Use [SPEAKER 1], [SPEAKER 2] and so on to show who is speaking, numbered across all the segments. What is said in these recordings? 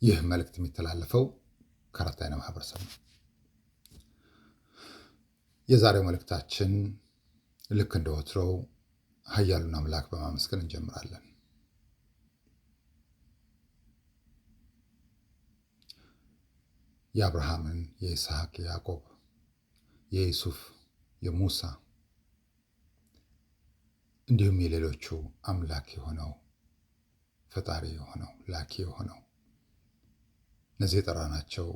[SPEAKER 1] ይህ መልእክት የሚተላለፈው ከአራት አይና ማህበረሰብ ነው። የዛሬው መልእክታችን ልክ እንደ ወትሮው ኃያሉን አምላክ በማመስገን እንጀምራለን። የአብርሃምን፣ የይስሐቅ፣ የያዕቆብ፣ የዩሱፍ፣ የሙሳ እንዲሁም የሌሎቹ አምላክ የሆነው ፈጣሪ የሆነው ላኪ የሆነው እነዚህ የጠራናቸው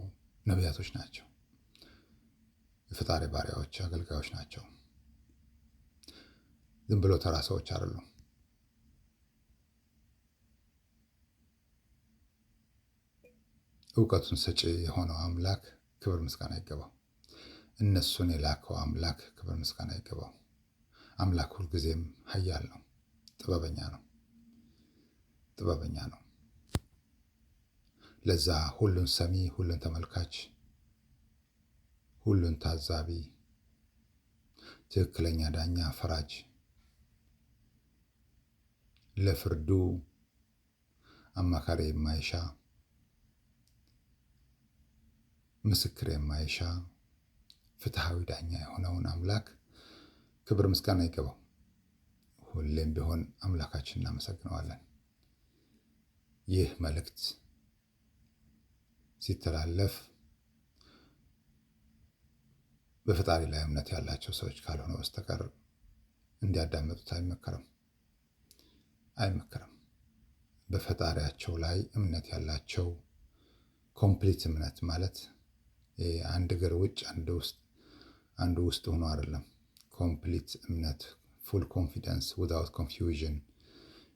[SPEAKER 1] ነቢያቶች ናቸው። የፈጣሪ ባሪያዎች፣ አገልጋዮች ናቸው። ዝም ብሎ ተራ ሰዎች አይደሉም። እውቀቱን ሰጪ የሆነው አምላክ ክብር ምስጋና ይገባው። እነሱን የላከው አምላክ ክብር ምስጋና ይገባው። አምላክ ሁልጊዜም ኃያል ነው፣ ጥበበኛ ነው። ለዛ ሁሉን ሰሚ፣ ሁሉን ተመልካች፣ ሁሉን ታዛቢ፣ ትክክለኛ ዳኛ፣ ፈራጅ፣ ለፍርዱ አማካሪ የማይሻ ምስክር የማይሻ ፍትሃዊ ዳኛ የሆነውን አምላክ ክብር ምስጋና ይገባው። ሁሌም ቢሆን አምላካችን እናመሰግነዋለን። ይህ መልእክት ሲተላለፍ በፈጣሪ ላይ እምነት ያላቸው ሰዎች ካልሆነ በስተቀር እንዲያዳምጡት አይመከርም። በፈጣሪያቸው ላይ እምነት ያላቸው ኮምፕሊት እምነት ማለት አንድ እግር ውጭ አንዱ ውስጥ ሆኖ አይደለም። ኮምፕሊት እምነት ፉል ኮንፊደንስ ዊዛውት ኮንፊውዥን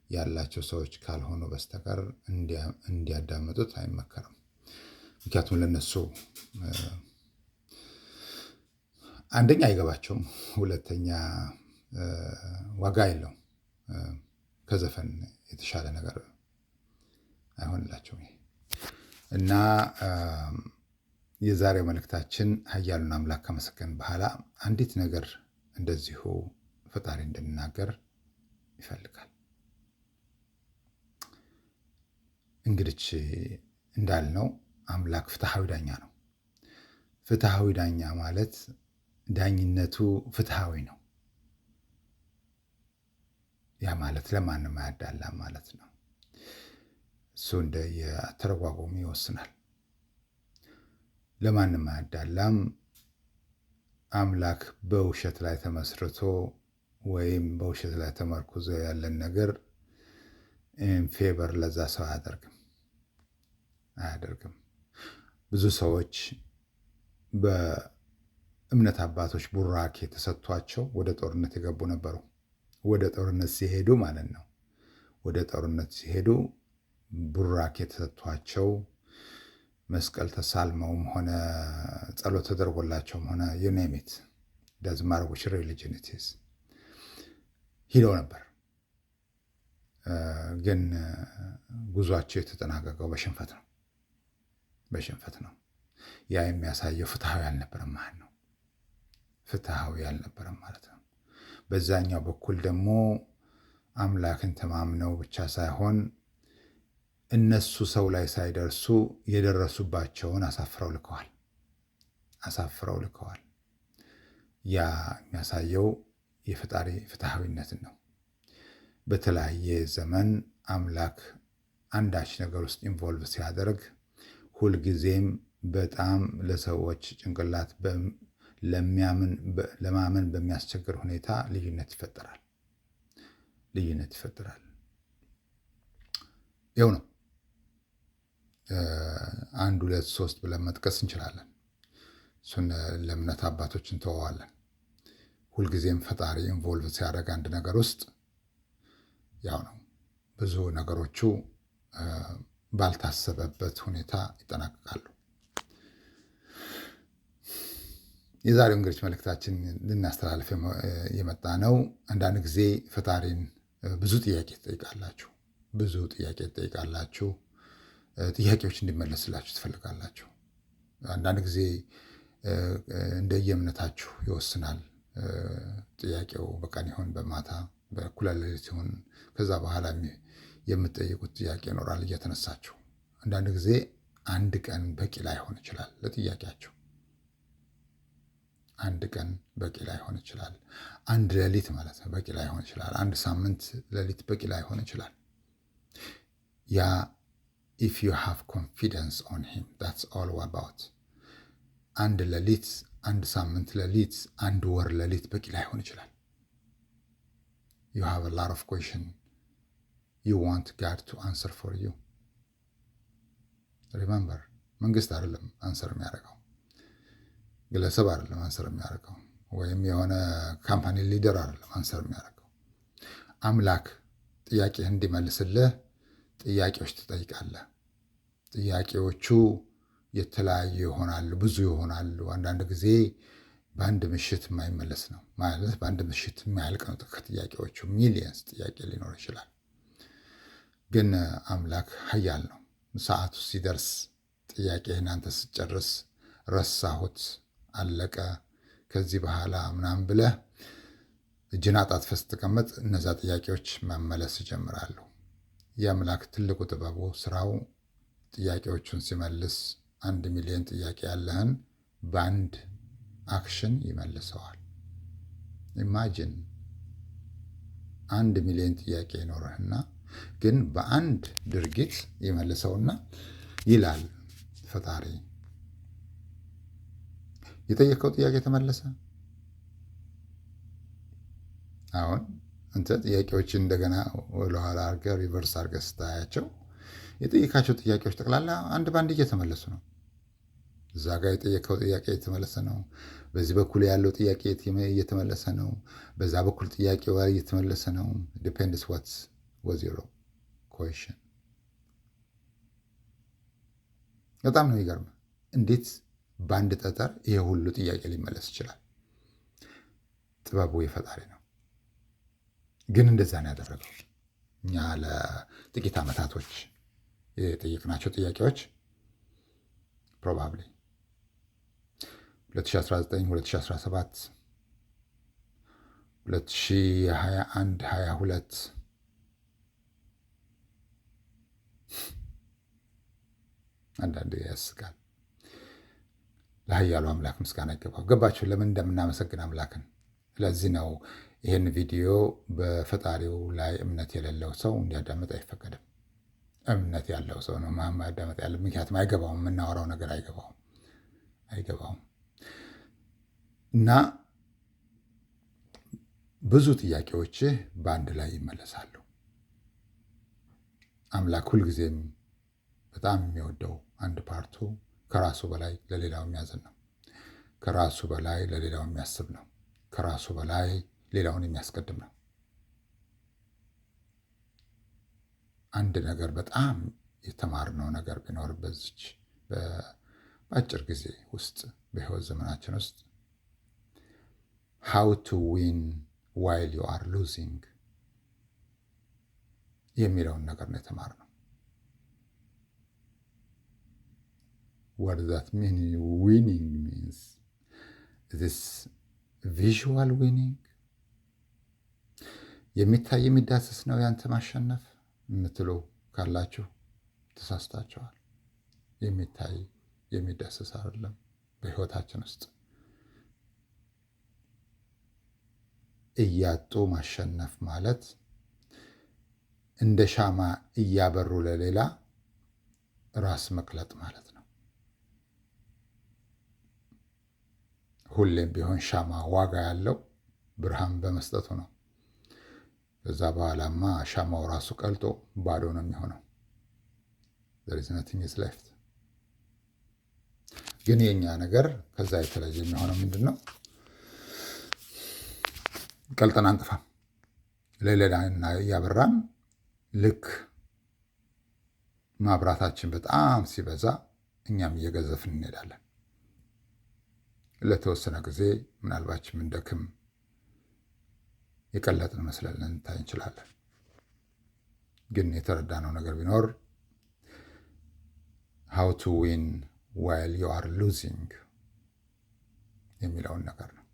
[SPEAKER 1] ያላቸው ሰዎች ካልሆኑ በስተቀር እንዲያዳምጡት አይመከርም። ምክንያቱም ለነሱ አንደኛ አይገባቸውም፣ ሁለተኛ ዋጋ የለውም። ከዘፈን የተሻለ ነገር አይሆንላቸውም። እና የዛሬው መልእክታችን ኃያሉን አምላክ ከመሰገን በኋላ አንዲት ነገር እንደዚሁ ፈጣሪ እንድንናገር ይፈልጋል። እንግዲህ እንዳልነው አምላክ ፍትሃዊ ዳኛ ነው። ፍትሃዊ ዳኛ ማለት ዳኝነቱ ፍትሃዊ ነው። ያ ማለት ለማንም አያዳላም ማለት ነው። እሱ እንደ የተረጓጎሙ ይወስናል። ለማንም አያዳላም። አምላክ በውሸት ላይ ተመስርቶ ወይም በውሸት ላይ ተመርኩዞ ያለን ነገር ፌቨር ለዛ ሰው አያደርግም። ብዙ ሰዎች በእምነት አባቶች ቡራኬ ተሰጥቷቸው ወደ ጦርነት የገቡ ነበሩ። ወደ ጦርነት ሲሄዱ ማለት ነው። ወደ ጦርነት ሲሄዱ ቡራኬ ተሰጥቷቸው መስቀል ተሳልመውም ሆነ ጸሎት ተደርጎላቸውም ሆነ ዩኔሚት ዳዝማር ዊች ሪሊጅን ኢት ኢዝ ሂደው ነበር። ግን ጉዟቸው የተጠናቀቀው በሽንፈት ነው። ያ የሚያሳየው ፍትሃዊ አልነበረም ማለት ነው። ፍትሃዊ አልነበረም ማለት ነው። በዛኛው በኩል ደግሞ አምላክን ተማምነው ብቻ ሳይሆን እነሱ ሰው ላይ ሳይደርሱ የደረሱባቸውን አሳፍረው ልከዋል። ያ የሚያሳየው የፈጣሪ ፍትሃዊነትን ነው። በተለያየ ዘመን አምላክ አንዳች ነገር ውስጥ ኢንቮልቭ ሲያደርግ ሁልጊዜም በጣም ለሰዎች ጭንቅላት ለማመን በሚያስቸግር ሁኔታ ልዩነት ይፈጠራል። ይኸው ነው። 1 2 3 ብለን መጥቀስ እንችላለን። እሱን ለእምነት አባቶች እንተወዋለን። ሁልጊዜም ፈጣሪ ኢንቮልቭ ሲያደርግ አንድ ነገር ውስጥ ያው ነው፣ ብዙ ነገሮቹ ባልታሰበበት ሁኔታ ይጠናቀቃሉ። የዛሬው እንግዲህ መልእክታችን ልናስተላልፍ የመጣ ነው። አንዳንድ ጊዜ ፈጣሪን ብዙ ጥያቄ ትጠይቃላችሁ። ጥያቄዎች እንዲመለስላችሁ ትፈልጋላችሁ። አንዳንድ ጊዜ እንደየእምነታችሁ ይወስናል። ጥያቄው በቀን ይሆን በማታ በእኩለ ሌሊት ይሆን፣ ከዛ በኋላ የምትጠይቁት ጥያቄ ይኖራል እየተነሳችሁ። አንዳንድ ጊዜ አንድ ቀን በቂ ላይሆን ይችላል ለጥያቄያቸው። አንድ ቀን በቂ ላይሆን ይችላል። አንድ ሌሊት ማለት ነው በቂ ላይሆን ይችላል። አንድ ሳምንት ሌሊት በቂ ላይሆን ይችላል። ያ if you have confidence on him, that's all about. አንድ ሌሊት፣ አንድ ሳምንት ሌሊት፣ አንድ ወር ሌሊት በቂ ላይሆን ይችላል። you have a lot of question you want God to answer for you. remember, መንግስት አይደለም አንሰር የሚያደርገው፣ ግለሰብ አይደለም አንሰር የሚያደርገው፣ ወይም የሆነ ካምፓኒ ሊደር አይደለም አንሰር የሚያደርገው። አምላክ ጥያቄህ እንዲመልስልህ ጥያቄዎች ትጠይቃለህ። ጥያቄዎቹ የተለያዩ ይሆናሉ፣ ብዙ ይሆናሉ። አንዳንድ ጊዜ በአንድ ምሽት የማይመለስ ነው ማለት በአንድ ምሽት የማያልቅ ነው። ከጥያቄዎቹ ሚሊየንስ ጥያቄ ሊኖር ይችላል። ግን አምላክ ኃያል ነው። ሰዓቱ ሲደርስ ጥያቄህን አንተ ስትጨርስ ረሳሁት፣ አለቀ፣ ከዚህ በኋላ ምናምን ብለህ እጅን አጣጥፈህ ስትቀመጥ እነዛ ጥያቄዎች መመለስ ይጀምራሉ። የአምላክ ትልቁ ጥበቡ ስራው ጥያቄዎቹን ሲመልስ 1 ሚሊዮን ጥያቄ ያለህን በአንድ አክሽን ይመልሰዋል። ኢማጂን 1 ሚሊዮን ጥያቄ ይኖርህና ግን በአንድ ድርጊት ይመልሰውና ይላል ፈጣሪ የጠየቀው ጥያቄ ተመለሰ። አሁን አንተ ጥያቄዎችን እንደገና ወደኋላ አድርገህ ሪቨርስ አድርገህ ስታያቸው የጠየቃቸው ጥያቄዎች ጠቅላላ አንድ ባንድ እየተመለሱ ነው። እዛ ጋር የጠየቀው ጥያቄ እየተመለሰ ነው። በዚህ በኩል ያለው ጥያቄ እየተመለሰ ነው። በዛ በኩል ጥያቄው እየተመለሰ ነው። ዲፔንድስ ዋት ዋዝ ዮር ኩዌስችን። በጣም ነው የሚገርም። እንዴት በአንድ ጠጠር ይሄ ሁሉ ጥያቄ ሊመለስ ይችላል? ጥበቡ የፈጣሪ ነው። ግን እንደዛ ነው ያደረገው። እኛ ለጥቂት ዓመታቶች የጠየቅናቸው ጥያቄዎች ፕሮባብሊ 2019፣ 2017፣ 2021፣ 22 አንዳንድ ያስቃል። ለኃያሉ አምላክ ምስጋና ይገባው። ገባችሁ ለምን እንደምናመሰግን አምላክን? ለዚህ ነው ይህን ቪዲዮ በፈጣሪው ላይ እምነት የሌለው ሰው እንዲያዳምጥ አይፈቀድም። እምነት ያለው ሰው ነው ማዳመጥ ያለ። ምክንያቱም አይገባውም፣ የምናወራው ነገር አይገባውም። እና ብዙ ጥያቄዎችህ በአንድ ላይ ይመለሳሉ። አምላክ ሁልጊዜም በጣም የሚወደው አንድ ፓርቱ ከራሱ በላይ ለሌላው የሚያዝን ነው። ከራሱ በላይ ለሌላው የሚያስብ ነው። ከራሱ በላይ ሌላውን የሚያስቀድም ነው። አንድ ነገር በጣም የተማርነው ነገር ቢኖር በዚች በአጭር ጊዜ ውስጥ በህይወት ዘመናችን ውስጥ how to win while you are losing የሚለውን ነገር ነው የተማርነው። what does that mean? Winning means this visual winning የሚታይ የሚዳሰስ ነው ያንተ ማሸነፍ የምትሉ ካላችሁ ተሳስታችኋል። የሚታይ የሚዳሰስ አይደለም። በህይወታችን ውስጥ እያጡ ማሸነፍ ማለት እንደ ሻማ እያበሩ ለሌላ ራስ መቅለጥ ማለት ነው። ሁሌም ቢሆን ሻማ ዋጋ ያለው ብርሃን በመስጠቱ ነው። ከዛ በኋላማ ሻማው ራሱ ቀልጦ ባዶ ነው የሚሆነው። there is nothing is left። ግን የኛ ነገር ከዛ የተለየ የሚሆነው ምንድነው? ቀልጠን አንጥፋም። ለሌላ እያበራን ልክ ማብራታችን በጣም ሲበዛ እኛም እየገዘፍን እንሄዳለን። ለተወሰነ ጊዜ ምናልባችም እንደክም የቀለጥን መስለን ልንታይ እንችላለን። ግን የተረዳነው ነገር ቢኖር how to win while you are losing የሚለውን ነገር ነው።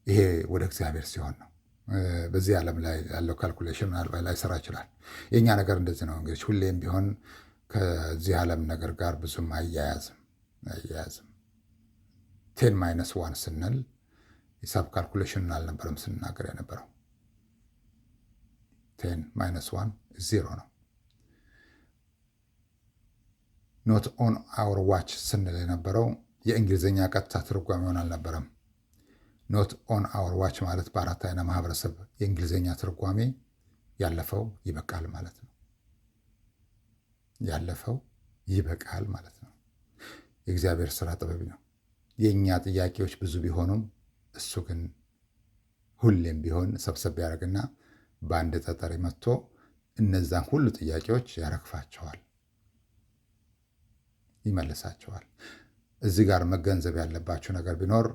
[SPEAKER 1] ይሄ ወደ እግዚአብሔር ሲሆን ነው። በዚህ ዓለም ላይ ያለው ካልኩሌሽን ምናልባት ላይሰራ ይችላል። የእኛ ነገር እንደዚህ ነው። እንግዲህ ሁሌም ቢሆን ከዚህ ዓለም ነገር ጋር ብዙም አያያዝም። 10-1 ስንል ሂሳብ ካልኩሌሽን አልነበረም ስንናገር የነበረው። 10-1 0 ነው። ኖት ኦን አወር ዋች ስንል የነበረው የእንግሊዝኛ ቀጥታ ትርጓሜውን አልነበረም። ኖት ኦን አወር ዋች ማለት በአራት አይና ማህበረሰብ የእንግሊዝኛ ትርጓሜ ያለፈው ይበቃል ማለት ነው። ያለፈው ይበቃል ማለት ነው። የእግዚአብሔር ስራ ጥበብ ነው። የእኛ ጥያቄዎች ብዙ ቢሆኑም እሱ ግን ሁሌም ቢሆን ሰብሰብ ያደርግና በአንድ ጠጠር መጥቶ እነዛን ሁሉ ጥያቄዎች ያረግፋቸዋል፣ ይመልሳቸዋል። እዚህ ጋር መገንዘብ ያለባቸው ነገር ቢኖር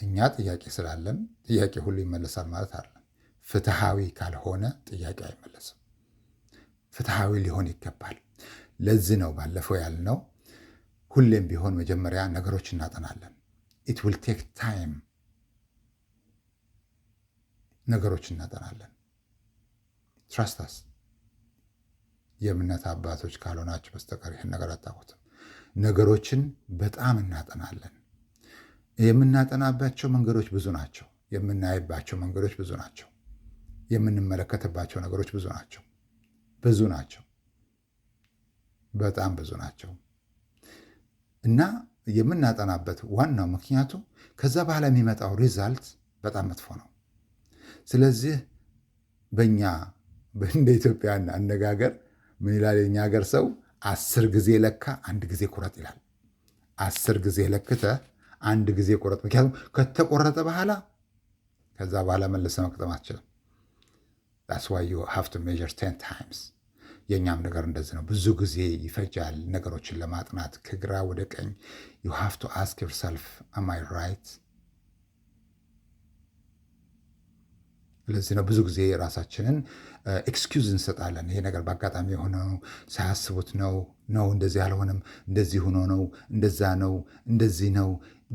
[SPEAKER 1] እኛ ጥያቄ ስላለን ጥያቄ ሁሉ ይመለሳል ማለት አይደለም። ፍትሃዊ ካልሆነ ጥያቄ አይመለስም። ፍትሃዊ ሊሆን ይገባል። ለዚህ ነው ባለፈው ያልነው ሁሌም ቢሆን መጀመሪያ ነገሮች እናጠናለን። ኢት ዊል ቴክ ታይም። ነገሮች እናጠናለን። ትራስታስ የእምነት አባቶች ካልሆናችሁ በስተቀር ይህን ነገር አታውቁትም። ነገሮችን በጣም እናጠናለን። የምናጠናባቸው መንገዶች ብዙ ናቸው። የምናይባቸው መንገዶች ብዙ ናቸው። የምንመለከትባቸው ነገሮች ብዙ ናቸው። በጣም ብዙ ናቸው። እና የምናጠናበት ዋናው ምክንያቱ ከዛ በኋላ የሚመጣው ሪዛልት በጣም መጥፎ ነው። ስለዚህ በእኛ እንደ ኢትዮጵያን አነጋገር ምን ይላል የኛ ሀገር ሰው? 10 ጊዜ ለካ 1 ጊዜ ቁረጥ ይላል። 10 ጊዜ ለክተ 1 ጊዜ ቁረጥ። ምክንያቱም ከተቆረጠ በኋላ ከዛ በኋላ መልሰ መቅጠም አትችልም። that's why you have to measure 10 times። የእኛም ነገር እንደዚህ ነው። ብዙ ጊዜ ይፈጃል ነገሮችን ለማጥናት ከግራ ወደ ቀኝ። you have to ask yourself, am I right? ለዚህ ነው ብዙ ጊዜ ራሳችንን ኤክስኪውዝ እንሰጣለን። ይሄ ነገር በአጋጣሚ የሆነው ሳያስቡት ነው፣ እንደዚህ አልሆነም፣ እንደዚህ ሆኖ ነው፣ እንደዛ ነው፣ እንደዚህ ነው።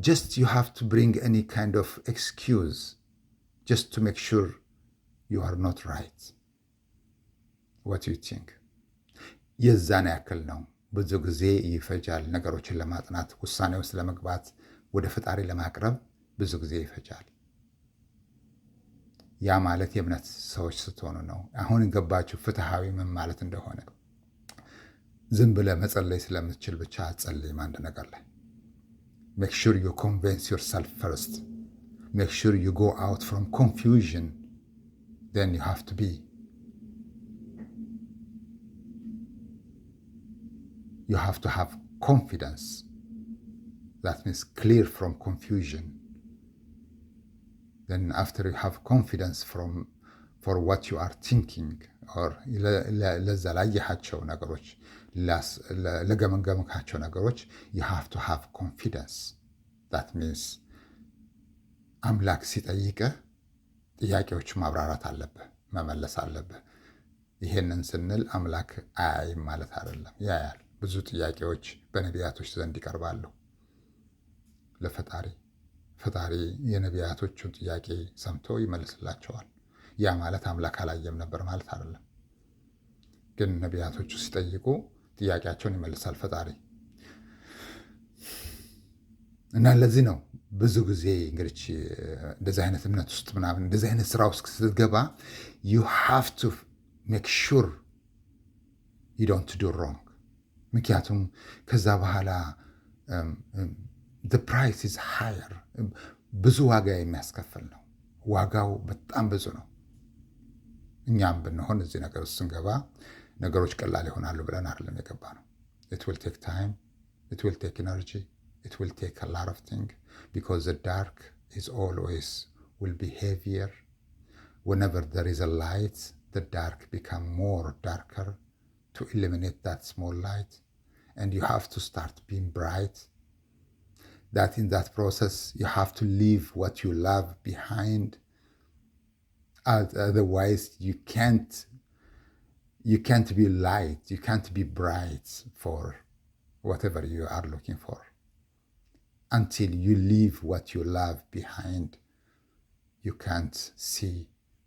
[SPEAKER 1] just you have to bring any kind of excuse just to make sure you are not right. what do you think? የዛን ያክል ነው። ብዙ ጊዜ ይፈጃል ነገሮችን ለማጥናት፣ ውሳኔ ውስጥ ለመግባት፣ ወደ ፈጣሪ ለማቅረብ ብዙ ጊዜ ይፈጃል። ያ ማለት የእምነት ሰዎች ስትሆኑ ነው። አሁን ገባችሁ ፍትሃዊ ምን ማለት እንደሆነ። ዝም ብለህ መጸለይ ስለምትችል ብቻ አትጸልይም። አንድ ነገር ላይ make sure you convince yourself first. make sure you go out from confusion. then you have to be. you have to have confidence. that means clear from confusion. then after you have confidence for what you are thinking or ለዛ ላየሃቸው ነገሮች ለገመገምካቸው ነገሮች you have to have confidence. that means አምላክ ሲጠይቅህ ጥያቄዎች ማብራራት አለብህ፣ መመለስ አለብህ። ይሄንን ስንል አምላክ አያይም ማለት አይደለም፣ ያያል። ብዙ ጥያቄዎች በነቢያቶች ዘንድ ይቀርባሉ ለፈጣሪ። ፈጣሪ የነቢያቶቹን ጥያቄ ሰምቶ ይመልስላቸዋል። ያ ማለት አምላክ አላየም ነበር ማለት አይደለም። ግን ነቢያቶቹ ሲጠይቁ ጥያቄያቸውን ይመልሳል ፈጣሪ። እና ለዚህ ነው ብዙ ጊዜ እንግዲህ እንደዚህ አይነት እምነት ውስጥ ምናምን እንደዚህ አይነት ስራ ውስጥ ስትገባ you have to make sure you don't do wrong። ምክንያቱም ከዛ በኋላ the price is higher። ብዙ ዋጋ የሚያስከፍል ነው። ዋጋው በጣም ብዙ ነው። እኛም ብንሆን እዚህ ነገር ውስጥ ስንገባ ነገሮች ቀላል ይሆናሉ ብለን አይደለም የገባ ነው። it will take time, it will take energy, it will take a lot of things because the dark is always will be heavier. whenever there is a light, the dark become more darker to eliminate that small light, and you have to start being bright. that in that process you have to leave what you love behind. Otherwise you can't be light, you can't be bright for whatever you are looking for. Until you leave what you love behind, you can't see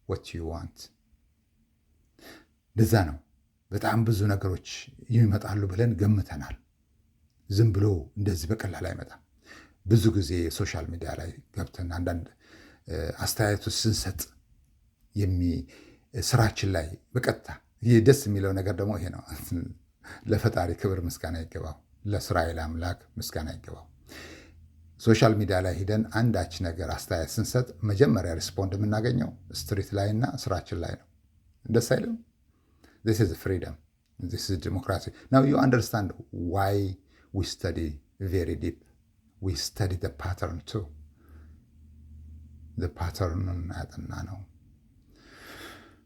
[SPEAKER 1] what you want. ለዛ ነው በጣም ብዙ ነገሮች ይመጣሉ ብለን ገምተናል። ዝም ብሎ እንደዚህ በቀላል አይመጣም። ብዙ ጊዜ ሶሻል ሚዲያ ላይ ገብተን አንዳንድ አስተያየቶች ስንሰጥ ስራችን ላይ በቀጥታ ይህ ደስ የሚለው ነገር ደግሞ ይሄ ነው። ለፈጣሪ ክብር ምስጋና ይገባው፣ ለእስራኤል አምላክ ምስጋና ይገባው። ሶሻል ሚዲያ ላይ ሂደን አንዳች ነገር አስተያየት ስንሰጥ መጀመሪያ ሪስፖንድ የምናገኘው ስትሪት ላይ እና ስራችን ላይ ነው። ደስ አይልም? This is freedom. This is democracy. Now you understand why we study very deep. We study the pattern too. The pattern ያጠና ነው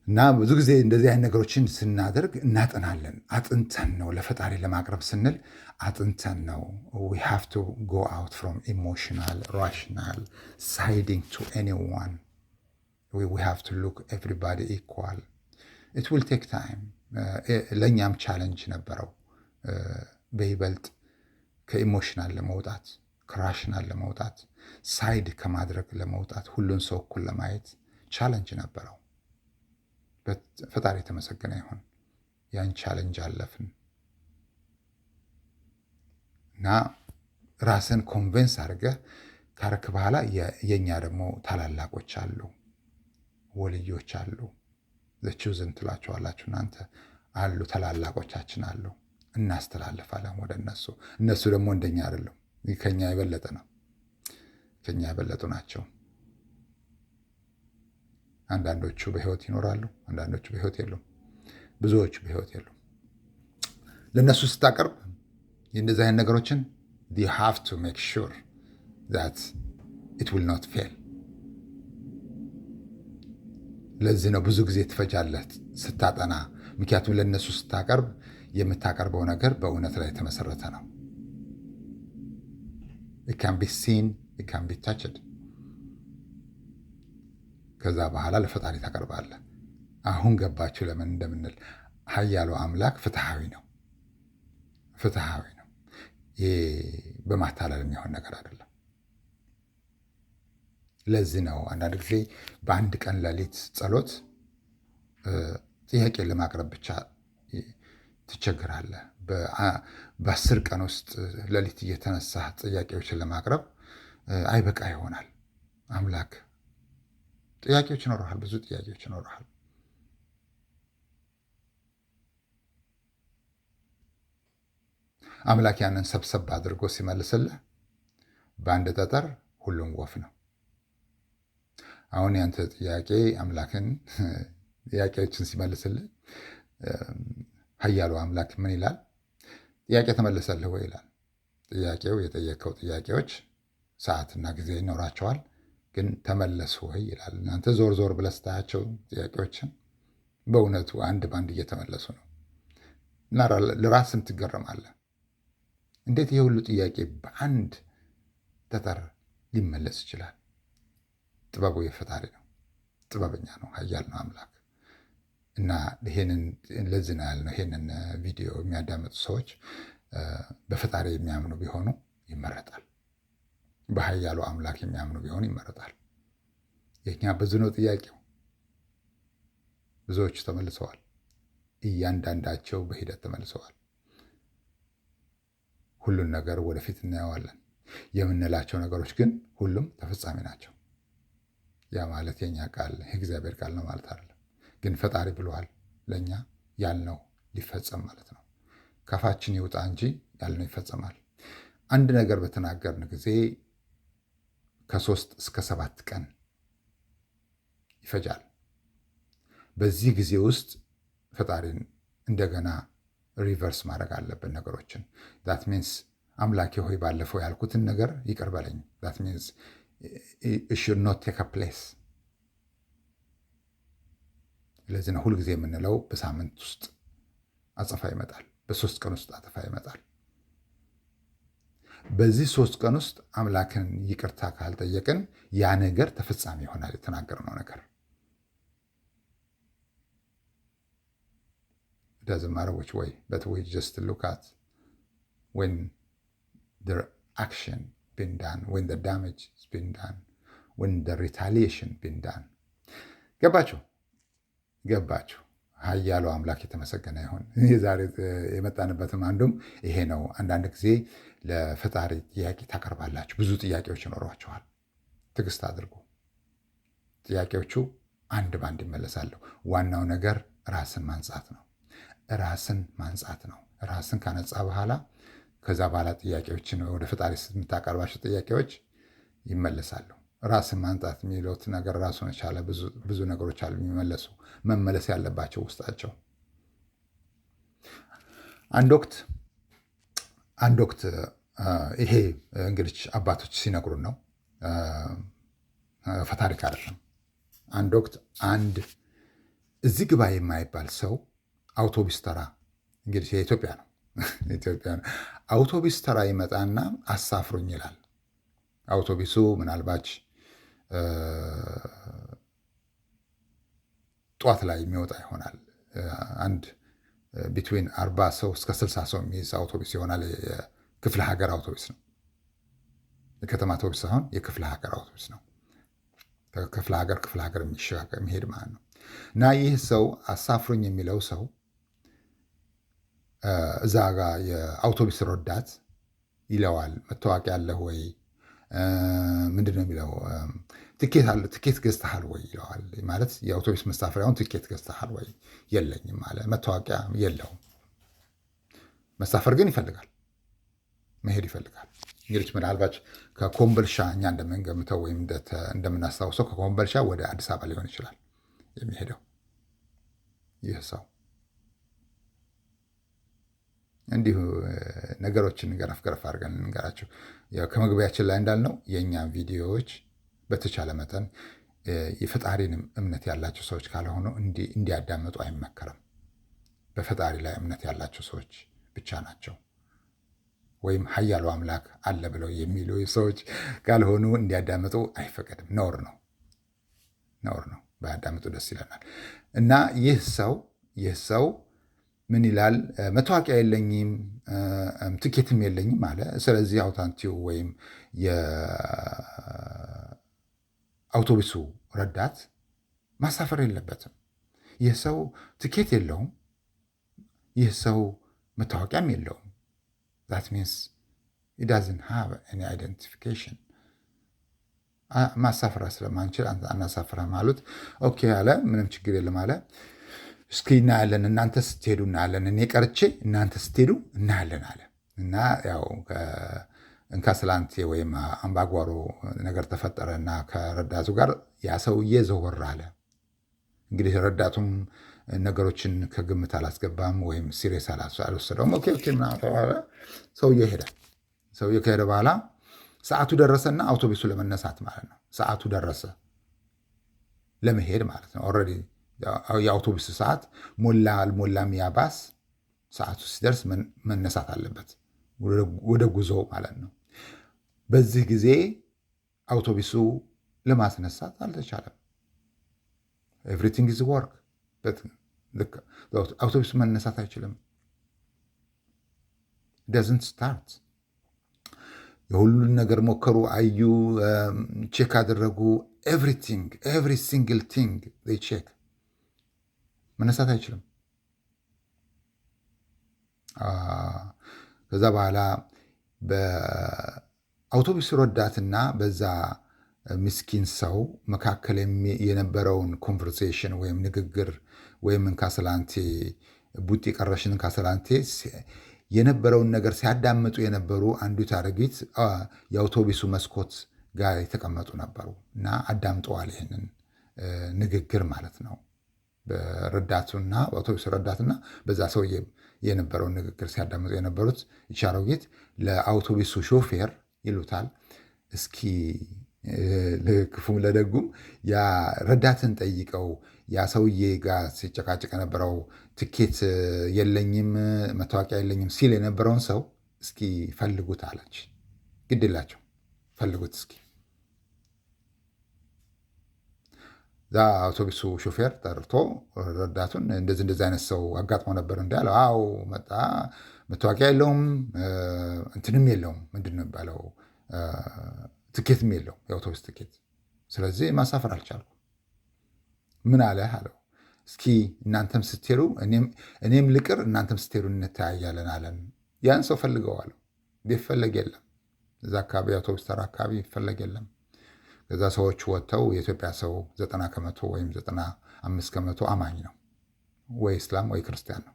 [SPEAKER 1] እና ብዙ ጊዜ እንደዚህ አይነት ነገሮችን ስናደርግ እናጠናለን። አጥንተን ነው ለፈጣሪ ለማቅረብ ስንል አጥንተን ነው። we have to go out from emotional, rational, siding to anyone. We have to look everybody equal. It will take time. ለእኛም ቻለንጅ ነበረው በይበልጥ ከኢሞሽናል ለመውጣት፣ ከራሽናል ለመውጣት፣ ሳይድ ከማድረግ ለመውጣት፣ ሁሉን ሰው እኩል ለማየት ቻለንጅ ነበረው። ፈጣሪ የተመሰገነ ይሁን። ያን ቻለንጅ አለፍን እና ራስን ኮንቬንስ አድርገህ ካረክ በኋላ የእኛ ደግሞ ታላላቆች አሉ፣ ወልዮች አሉ። ዘቹዝን ትላቸዋላችሁ እናንተ አሉ፣ ታላላቆቻችን አሉ። እናስተላልፋለን ወደ እነሱ። እነሱ ደግሞ እንደኛ አይደለም፣ ከኛ የበለጠ ነው። ከኛ የበለጡ ናቸው። አንዳንዶቹ በህይወት ይኖራሉ፣ አንዳንዶቹ በህይወት የሉም፣ ብዙዎቹ በህይወት የሉም። ለእነሱ ስታቀርብ የእንደዚህ አይነት ነገሮችን you have to make sure that it will not fail። ለዚህ ነው ብዙ ጊዜ ትፈጃለህ ስታጠና። ምክንያቱም ለእነሱ ስታቀርብ የምታቀርበው ነገር በእውነት ላይ የተመሰረተ ነው። it can be seen, it can be touched። ከዛ በኋላ ለፈጣሪ ታቀርባለህ። አሁን ገባችሁ ለምን እንደምንል። ኃያሉ አምላክ ፍትሃዊ ነው፣ ፍትሃዊ ነው። ይሄ በማታለል የሚሆን ነገር አይደለም። ለዚህ ነው አንዳንድ ጊዜ በአንድ ቀን ሌሊት ጸሎት ጥያቄ ለማቅረብ ብቻ ትቸግራለህ። በ10 ቀን ውስጥ ሌሊት እየተነሳ ጥያቄዎችን ለማቅረብ አይበቃ ይሆናል። አምላክ ጥያቄዎች ይኖረሃል፣ ብዙ ጥያቄዎች ይኖረሃል። አምላክ ያንን ሰብሰብ አድርጎ ሲመልስልህ በአንድ ጠጠር ሁሉም ወፍ ነው። አሁን ያንተ ጥያቄ አምላክን ጥያቄዎችን ሲመልስልህ ኃያሉ አምላክ ምን ይላል? ጥያቄ ተመለሰልህ ወይ ይላል። ጥያቄው የጠየቀው ጥያቄዎች ሰዓትና ጊዜ ይኖራቸዋል፣ ግን ተመለሱ ወይ ይላል። እናንተ ዞር ዞር ብለህ ስታያቸው ጥያቄዎችን በእውነቱ አንድ ባንድ እየተመለሱ ነው እና ለራስም ትገረማለህ። እንዴት ይህ ሁሉ ጥያቄ በአንድ ጠጠር ሊመለስ ይችላል? ጥበቡ የፈጣሪ ነው። ጥበበኛ ነው፣ ኃያል ነው አምላክ እና ለዚህ ነው ያልነው። ይሄንን ቪዲዮ የሚያዳምጡ ሰዎች በፈጣሪ የሚያምኑ ቢሆኑ ይመረጣል። በኃያሉ አምላክ የሚያምኑ ቢሆኑ ይመረጣል። የኛ ብዙ ነው ጥያቄው። ብዙዎቹ ተመልሰዋል። እያንዳንዳቸው በሂደት ተመልሰዋል። ሁሉን ነገር ወደፊት እናየዋለን። የምንላቸው ነገሮች ግን ሁሉም ተፈጻሚ ናቸው። ያ ማለት የኛ ቃል የእግዚአብሔር ቃል ነው ማለት አይደለም። ግን ፈጣሪ ብለዋል፣ ለእኛ ያልነው ሊፈጸም ማለት ነው። ከፋችን ይውጣ እንጂ ያልነው ይፈጸማል። አንድ ነገር በተናገርን ጊዜ ከ3 እስከ 7 ቀን ይፈጃል። በዚህ ጊዜ ውስጥ ፈጣሪን እንደገና ሪቨርስ ማድረግ አለብን ነገሮችን። ዛት ሚንስ አምላኬ ሆይ ባለፈው ያልኩትን ነገር ይቅር በለኝ። ዛት ሚንስ it should not take a place። ለዚህ ነው ሁልጊዜ የምንለው በሳምንት ውስጥ አጸፋ ይመጣል፣ በ3 ቀን ውስጥ አጸፋ ይመጣል። በዚህ 3 ቀን ውስጥ አምላክን ይቅርታ ካልጠየቅን ያ ነገር ተፈጻሚ ይሆናል፣ የተናገርነው ነገር። It doesn't matter which way, but we just look at when the action been done, when the damage has been done, when the retaliation been done። ገባችሁ? ኃያሉ አምላክ የተመሰገነ ይሁን። ዛሬ የመጣንበትም አንዱም ይሄ ነው። አንዳንድ ጊዜ ለፈጣሪ ጥያቄ ታቀርባላችሁ። ብዙ ጥያቄዎች ይኖሯችኋል። ትዕግስት አድርጉ። ጥያቄዎቹ አንድ ባንድ ይመለሳሉ። ዋናው ነገር ራስን ማንጻት ነው። ራስን ማንጻት ነው። ራስን ካነጻ በኋላ ከዛ በኋላ ጥያቄዎችን ወደ ፈጣሪ የምታቀርባቸው ጥያቄዎች ይመለሳሉ። ራስን ማንጻት የሚሉት ነገር ራሱን የቻለ ብዙ ነገሮች አሉ የሚመለሱ መመለስ ያለባቸው ውስጣቸው። አንድ ወቅት ይሄ እንግዲህ አባቶች ሲነግሩን ነው፣ ፈታሪክ አይደለም። አንድ ወቅት አንድ እዚህ ግባ የማይባል ሰው አውቶቡስ ተራ እንግዲህ የኢትዮጵያ ነው ኢትዮጵያ ነው። አውቶቡስ ተራ ይመጣና አሳፍሩኝ ይላል። አውቶቡሱ ምናልባች ጧት ላይ የሚወጣ ይሆናል። አንድ ቢትዊን 40 ሰው እስከ 60 ሰው የሚይዝ አውቶቡስ ይሆናል። የክፍለ ሀገር አውቶቡስ ነው። የከተማ አውቶቡስ ሳይሆን የክፍለ ሀገር አውቶቡስ ነው። ክፍለ ሀገር የሚሄድ ማለት ነው። እና ይህ ሰው አሳፍሩኝ የሚለው ሰው እዛ ጋር የአውቶቡስ ረዳት ይለዋል፣ መታወቂያ አለህ ወይ? ምንድን ነው የሚለው? ትኬት ገዝተሃል ወይ ይለዋል። ማለት የአውቶቡስ መሳፈሪያውን ትኬት ገዝተሃል ወይ? የለኝም አለ። መታወቂያ የለውም። መሳፈር ግን ይፈልጋል፣ መሄድ ይፈልጋል። እንግዲህ ምናልባት ከኮምቦልቻ እኛ እንደምንገምተው ወይም እንደምናስታውሰው ከኮምቦልቻ ወደ አዲስ አበባ ሊሆን ይችላል የሚሄደው ይህ ሰው። እንዲሁ ነገሮችን ገረፍ አድርገን እንገራቸው። ከመግቢያችን ላይ እንዳልነው የእኛም ቪዲዮዎች በተቻለ መጠን የፈጣሪንም እምነት ያላቸው ሰዎች ካልሆኑ እንዲያዳምጡ አይመከርም። በፈጣሪ ላይ እምነት ያላቸው ሰዎች ብቻ ናቸው፣ ወይም ኃያሉ አምላክ አለ ብለው የሚሉ ሰዎች ካልሆኑ እንዲያዳምጡ አይፈቀድም። ነውር ነው። ባያዳምጡ ደስ ይለናል። እና ይህ ሰው ምን ይላል? መታወቂያ የለኝም ትኬትም የለኝም አለ። ስለዚህ አውታንቲው ወይም የአውቶቡሱ ረዳት ማሳፈር የለበትም። ይህ ሰው ትኬት የለውም፣ ይህ ሰው መታወቂያም የለውም። that means he doesn't have any identification። ማሳፈር ስለማንችል አናሳፍረም አሉት። ኦኬ አለ፣ ምንም ችግር የለም አለ። እስኪ እናያለን፣ እናንተ ስትሄዱ እናያለን፣ እኔ ቀርቼ እናንተ ስትሄዱ እናያለን አለ። እና ያው እንካስላንቴ ወይም አምባጓሮ ነገር ተፈጠረ እና ከረዳቱ ጋር ያ ሰውዬ ዘወር አለ። እንግዲህ ረዳቱም ነገሮችን ከግምት አላስገባም ወይም ሲሪየስ አልወሰደውም። ኦኬ ምናምን ተባለ። ሰውዬው ሄደ። ሰውዬው ከሄደ በኋላ ሰዓቱ ደረሰና አውቶቡሱ ለመነሳት ማለት ነው። ሰዓቱ ደረሰ ለመሄድ ማለት ነው። ኦልሬዲ የአውቶቡስ ሰዓት ሞላ አልሞላም ያ ባስ ሰዓቱ ሲደርስ መነሳት አለበት ወደ ጉዞ ማለት ነው። በዚህ ጊዜ አውቶቡሱ ለማስነሳት አልተቻለም። ኤቭሪቲንግ ኢዝ ወርክ አውቶቡስ መነሳት አይችልም። ደዝንት ስታርት። የሁሉን ነገር ሞከሩ፣ አዩ፣ ቼክ አደረጉ። ኤቭሪ ሲንግል ቲንግ ቼክ። መነሳት አይችልም። ከዛ በኋላ በአውቶቡስ ረዳትና በዛ ምስኪን ሰው መካከል የነበረውን ኮንቨርሴሽን ወይም ንግግር ወይም እንካስላንቴ ቡጢ ቀረሽን እንካስላንቴ የነበረውን ነገር ሲያዳምጡ የነበሩ አንዲት አረጊት የአውቶቡሱ መስኮት ጋር የተቀመጡ ነበሩ እና አዳምጠዋል ይህንን ንግግር ማለት ነው። በረዳቱና በአውቶቡስ ረዳትና በዛ ሰው የነበረውን ንግግር ሲያዳምጡ የነበሩት ይቺ አሮጊት ለአውቶቡሱ ሾፌር ይሉታል፣ እስኪ ለክፉም ለደጉም ያ ረዳትን ጠይቀው ያ ሰውዬ ጋር ሲጨቃጭቅ የነበረው ትኬት የለኝም መታወቂያ የለኝም ሲል የነበረውን ሰው እስኪ ፈልጉት አለች። ግድላቸው ፈልጉት እስኪ። ዛ አውቶቡሱ ሾፌር ጠርቶ ረዳቱን እንደዚህ አይነት ሰው አጋጥሞ ነበር እንዳለ፣ አዎ መጣ፣ መታወቂያ የለውም እንትንም የለውም ምንድን ነው የሚባለው ትኬትም የለውም የአውቶቡስ ትኬት። ስለዚህ ማሳፈር አልቻልኩም። ምን አለ አለው። እስኪ እናንተም ስትሄዱ እኔም ልቅር እናንተም ስትሄዱ እንተያያለን አለን። ያን ሰው ፈልገዋል። ይፈለግ የለም። እዛ አካባቢ አውቶቡስ ተራ አካባቢ ይፈለግ የለም። ከዛ ሰዎች ወጥተው የኢትዮጵያ ሰው 90 ከመቶ ወይም 95 ከመቶ አማኝ ነው፣ ወይ እስላም ወይ ክርስቲያን ነው።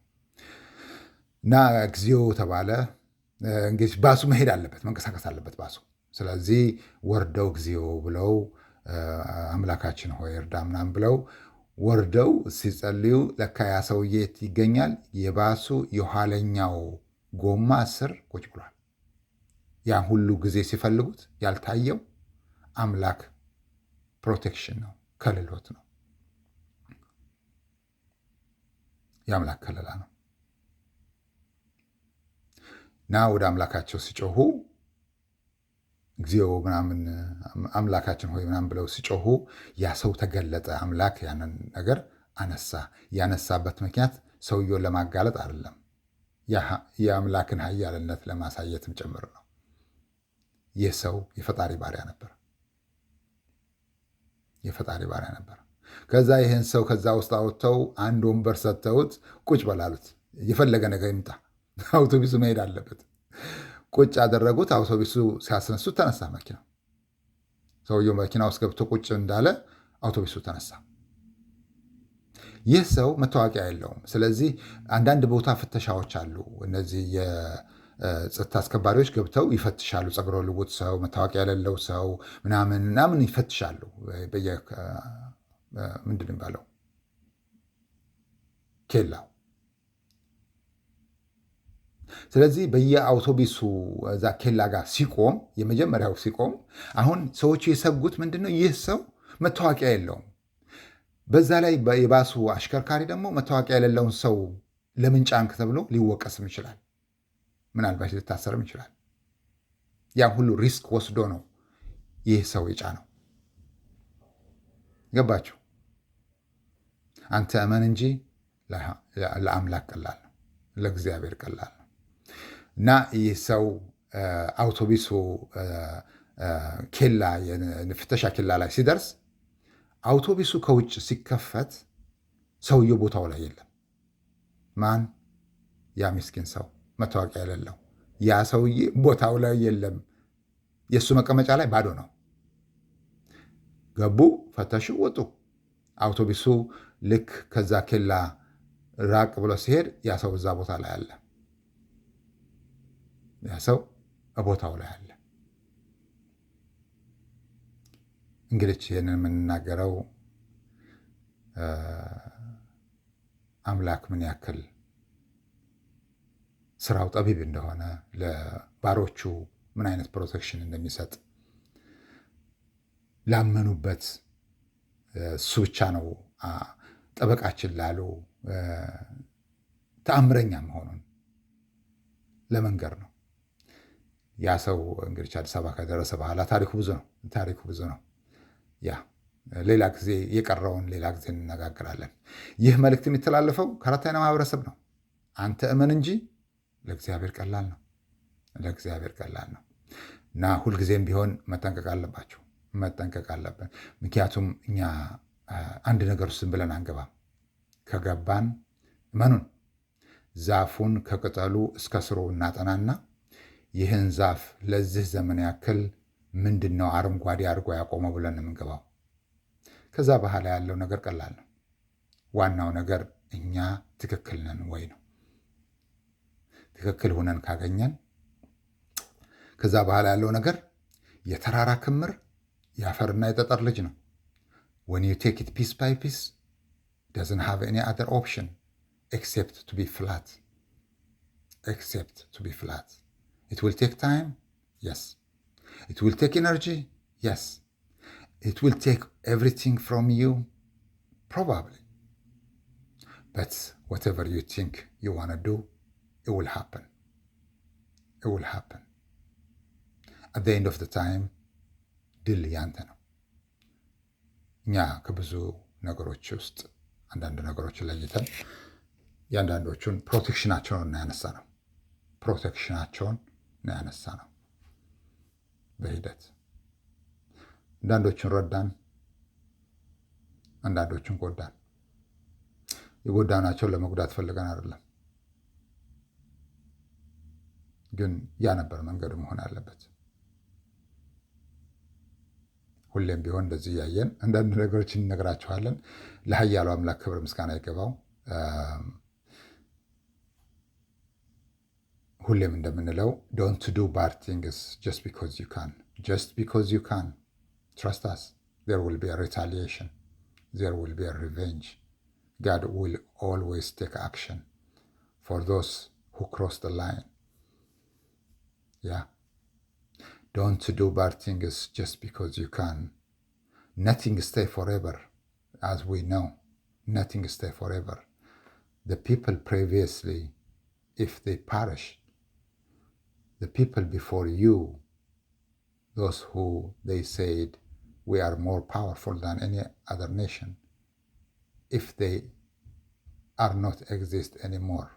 [SPEAKER 1] እና እግዚኦ ተባለ። እንግዲህ ባሱ መሄድ አለበት፣ መንቀሳቀስ አለበት ባሱ። ስለዚህ ወርደው እግዚኦ ብለው አምላካችን ሆይ እርዳ ምናምን ብለው ወርደው ሲጸልዩ ለካ ያ ሰውዬ ይገኛል። የባሱ የኋለኛው ጎማ ስር ቁጭ ብሏል። ያ ሁሉ ጊዜ ሲፈልጉት ያልታየው አምላክ ፕሮቴክሽን ነው፣ ከልሎት ነው። የአምላክ ከለላ ነው። እና ወደ አምላካቸው ሲጮሁ እግዚኦ ምናምን አምላካችን ሆይ ምናምን ብለው ሲጮሁ ያ ሰው ተገለጠ። አምላክ ያንን ነገር አነሳ። ያነሳበት ምክንያት ሰውየውን ለማጋለጥ አይደለም፣ የአምላክን ኃያልነት ለማሳየትም ጭምር ነው። ይህ ሰው የፈጣሪ ባሪያ ነበር፣ የፈጣሪ ባሪያ ነበር። ከዛ ይህን ሰው ከዛ ውስጥ አውጥተው አንድ ወንበር ሰጥተውት ቁጭ በላሉት። የፈለገ ነገር ይምጣ፣ አውቶቡሱ መሄድ አለበት። ቁጭ አደረጉት። አውቶቡሱ ሲያስነሱት ተነሳ መኪና። ሰውየው መኪና ውስጥ ገብቶ ቁጭ እንዳለ አውቶቡሱ ተነሳ። ይህ ሰው መታወቂያ የለውም። ስለዚህ አንዳንድ ቦታ ፍተሻዎች አሉ። እነዚህ የጸጥታ አስከባሪዎች ገብተው ይፈትሻሉ። ጸጉረ ልውጥ ሰው፣ መታወቂያ የሌለው ሰው ምናምን ይፈትሻሉ። ምንድን ነው የሚባለው ኬላው። ስለዚህ በየአውቶቡሱ እዛ ኬላ ጋር ሲቆም፣ የመጀመሪያው ሲቆም፣ አሁን ሰዎቹ የሰጉት ምንድነው? ይህ ሰው መታወቂያ የለውም። በዛ ላይ የባሱ አሽከርካሪ ደግሞ መታወቂያ የሌለውን ሰው ለምን ጫንክ ተብሎ ሊወቀስም ይችላል። ምናልባት ሊታሰርም ይችላል። ያ ሁሉ ሪስክ ወስዶ ነው ይህ ሰው የጫነው። ገባችሁ? አንተ እመን እንጂ ለአምላክ ቀላል ነው፣ ለእግዚአብሔር ቀላል ነው። እና ይህ ሰው አውቶቡሱ ኬላ ፍተሻ ኬላ ላይ ሲደርስ አውቶቡሱ ከውጭ ሲከፈት ሰውየው ቦታው ላይ የለም። ማን? ያ ምስኪን ሰው መታወቂያ የሌለው ያ ሰውዬ ቦታው ላይ የለም። የእሱ መቀመጫ ላይ ባዶ ነው። ገቡ፣ ፈተሹ፣ ወጡ። አውቶቡሱ ልክ ከዛ ኬላ ራቅ ብሎ ሲሄድ ያ ሰው እዛ ቦታ ላይ አለ። ያ ሰው ቦታው ላይ አለ። እንግዲህ ይህንን የምንናገረው አምላክ ምን ያክል ስራው ጠቢብ እንደሆነ፣ ለባሮቹ ምን አይነት ፕሮቴክሽን እንደሚሰጥ ላመኑበት እሱ ብቻ ነው ጠበቃችን ላሉ ተአምረኛ መሆኑን ለመንገር ነው። ያ ሰው እንግዲህ አዲስ አበባ ከደረሰ በኋላ ታሪኩ ብዙ ነው። ያ ሌላ ጊዜ የቀረውን ሌላ ጊዜ እንነጋገራለን። ይህ መልእክት የሚተላለፈው ከአራት አይነት ማህበረሰብ ነው። አንተ እመን እንጂ ለእግዚአብሔር ቀላል ነው፣ ለእግዚአብሔር ቀላል ነው። እና ሁልጊዜም ቢሆን መጠንቀቅ አለባቸው፣ መጠንቀቅ አለብን። ምክንያቱም እኛ አንድ ነገር ውስጥ ዝም ብለን አንገባም። ከገባን እመኑን ዛፉን ከቅጠሉ እስከ ስሩ እናጠናና ይህን ዛፍ ለዚህ ዘመን ያክል ምንድን ነው አረንጓዴ አድርጎ ያቆመው ብለን የምንገባው። ከዛ በኋላ ያለው ነገር ቀላል ነው። ዋናው ነገር እኛ ትክክል ነን ወይ ነው። ትክክል ሆነን ካገኘን ከዛ በኋላ ያለው ነገር የተራራ ክምር የአፈርና የጠጠር ልጅ ነው። when you take it piece by piece doesn't have any other option except to be flat. It will take time, yes. It will take energy, yes. It will take everything from you, probably. But whatever you think you want to do, it will happen. It will happen. At the end of the time, ድል ያንተ ነው። እኛ ከብዙ ነገሮች ውስጥ አንዳንድ ነገሮችን ለይተን የአንዳንዶቹን ፕሮቴክሽናቸውን ያነሳ ነው በሂደት አንዳንዶቹን ረዳን፣ አንዳንዶቹን ጎዳን። የጎዳናቸው ለመጉዳት ፈልገን አይደለም። ግን ያ ነበር መንገዱ መሆን ያለበት። ሁሌም ቢሆን እንደዚህ እያየን አንዳንድ ነገሮች እንነግራችኋለን። ለኃያሉ አምላክ ክብር ምስጋና ይገባው። ሁሌም እንደምንለው ዶንት ዱ ባድ ቲንግስ ጀስት ቢኮዝ ዩ ካን። ጀስት ቢኮዝ ዩ ካን ትረስት አስ ዜር ዊል ቢ አ ሪታሊዬሽን ዜር ዊል ቢ አ ሪቬንጅ God will always take action for those who cross the line. Yeah. Don't do bad things just because you can. Nothing stay forever, as we know. Nothing stay forever. The people previously, if they perish, the people before you, those who they said we are more powerful than any other nation, if they are not exist anymore,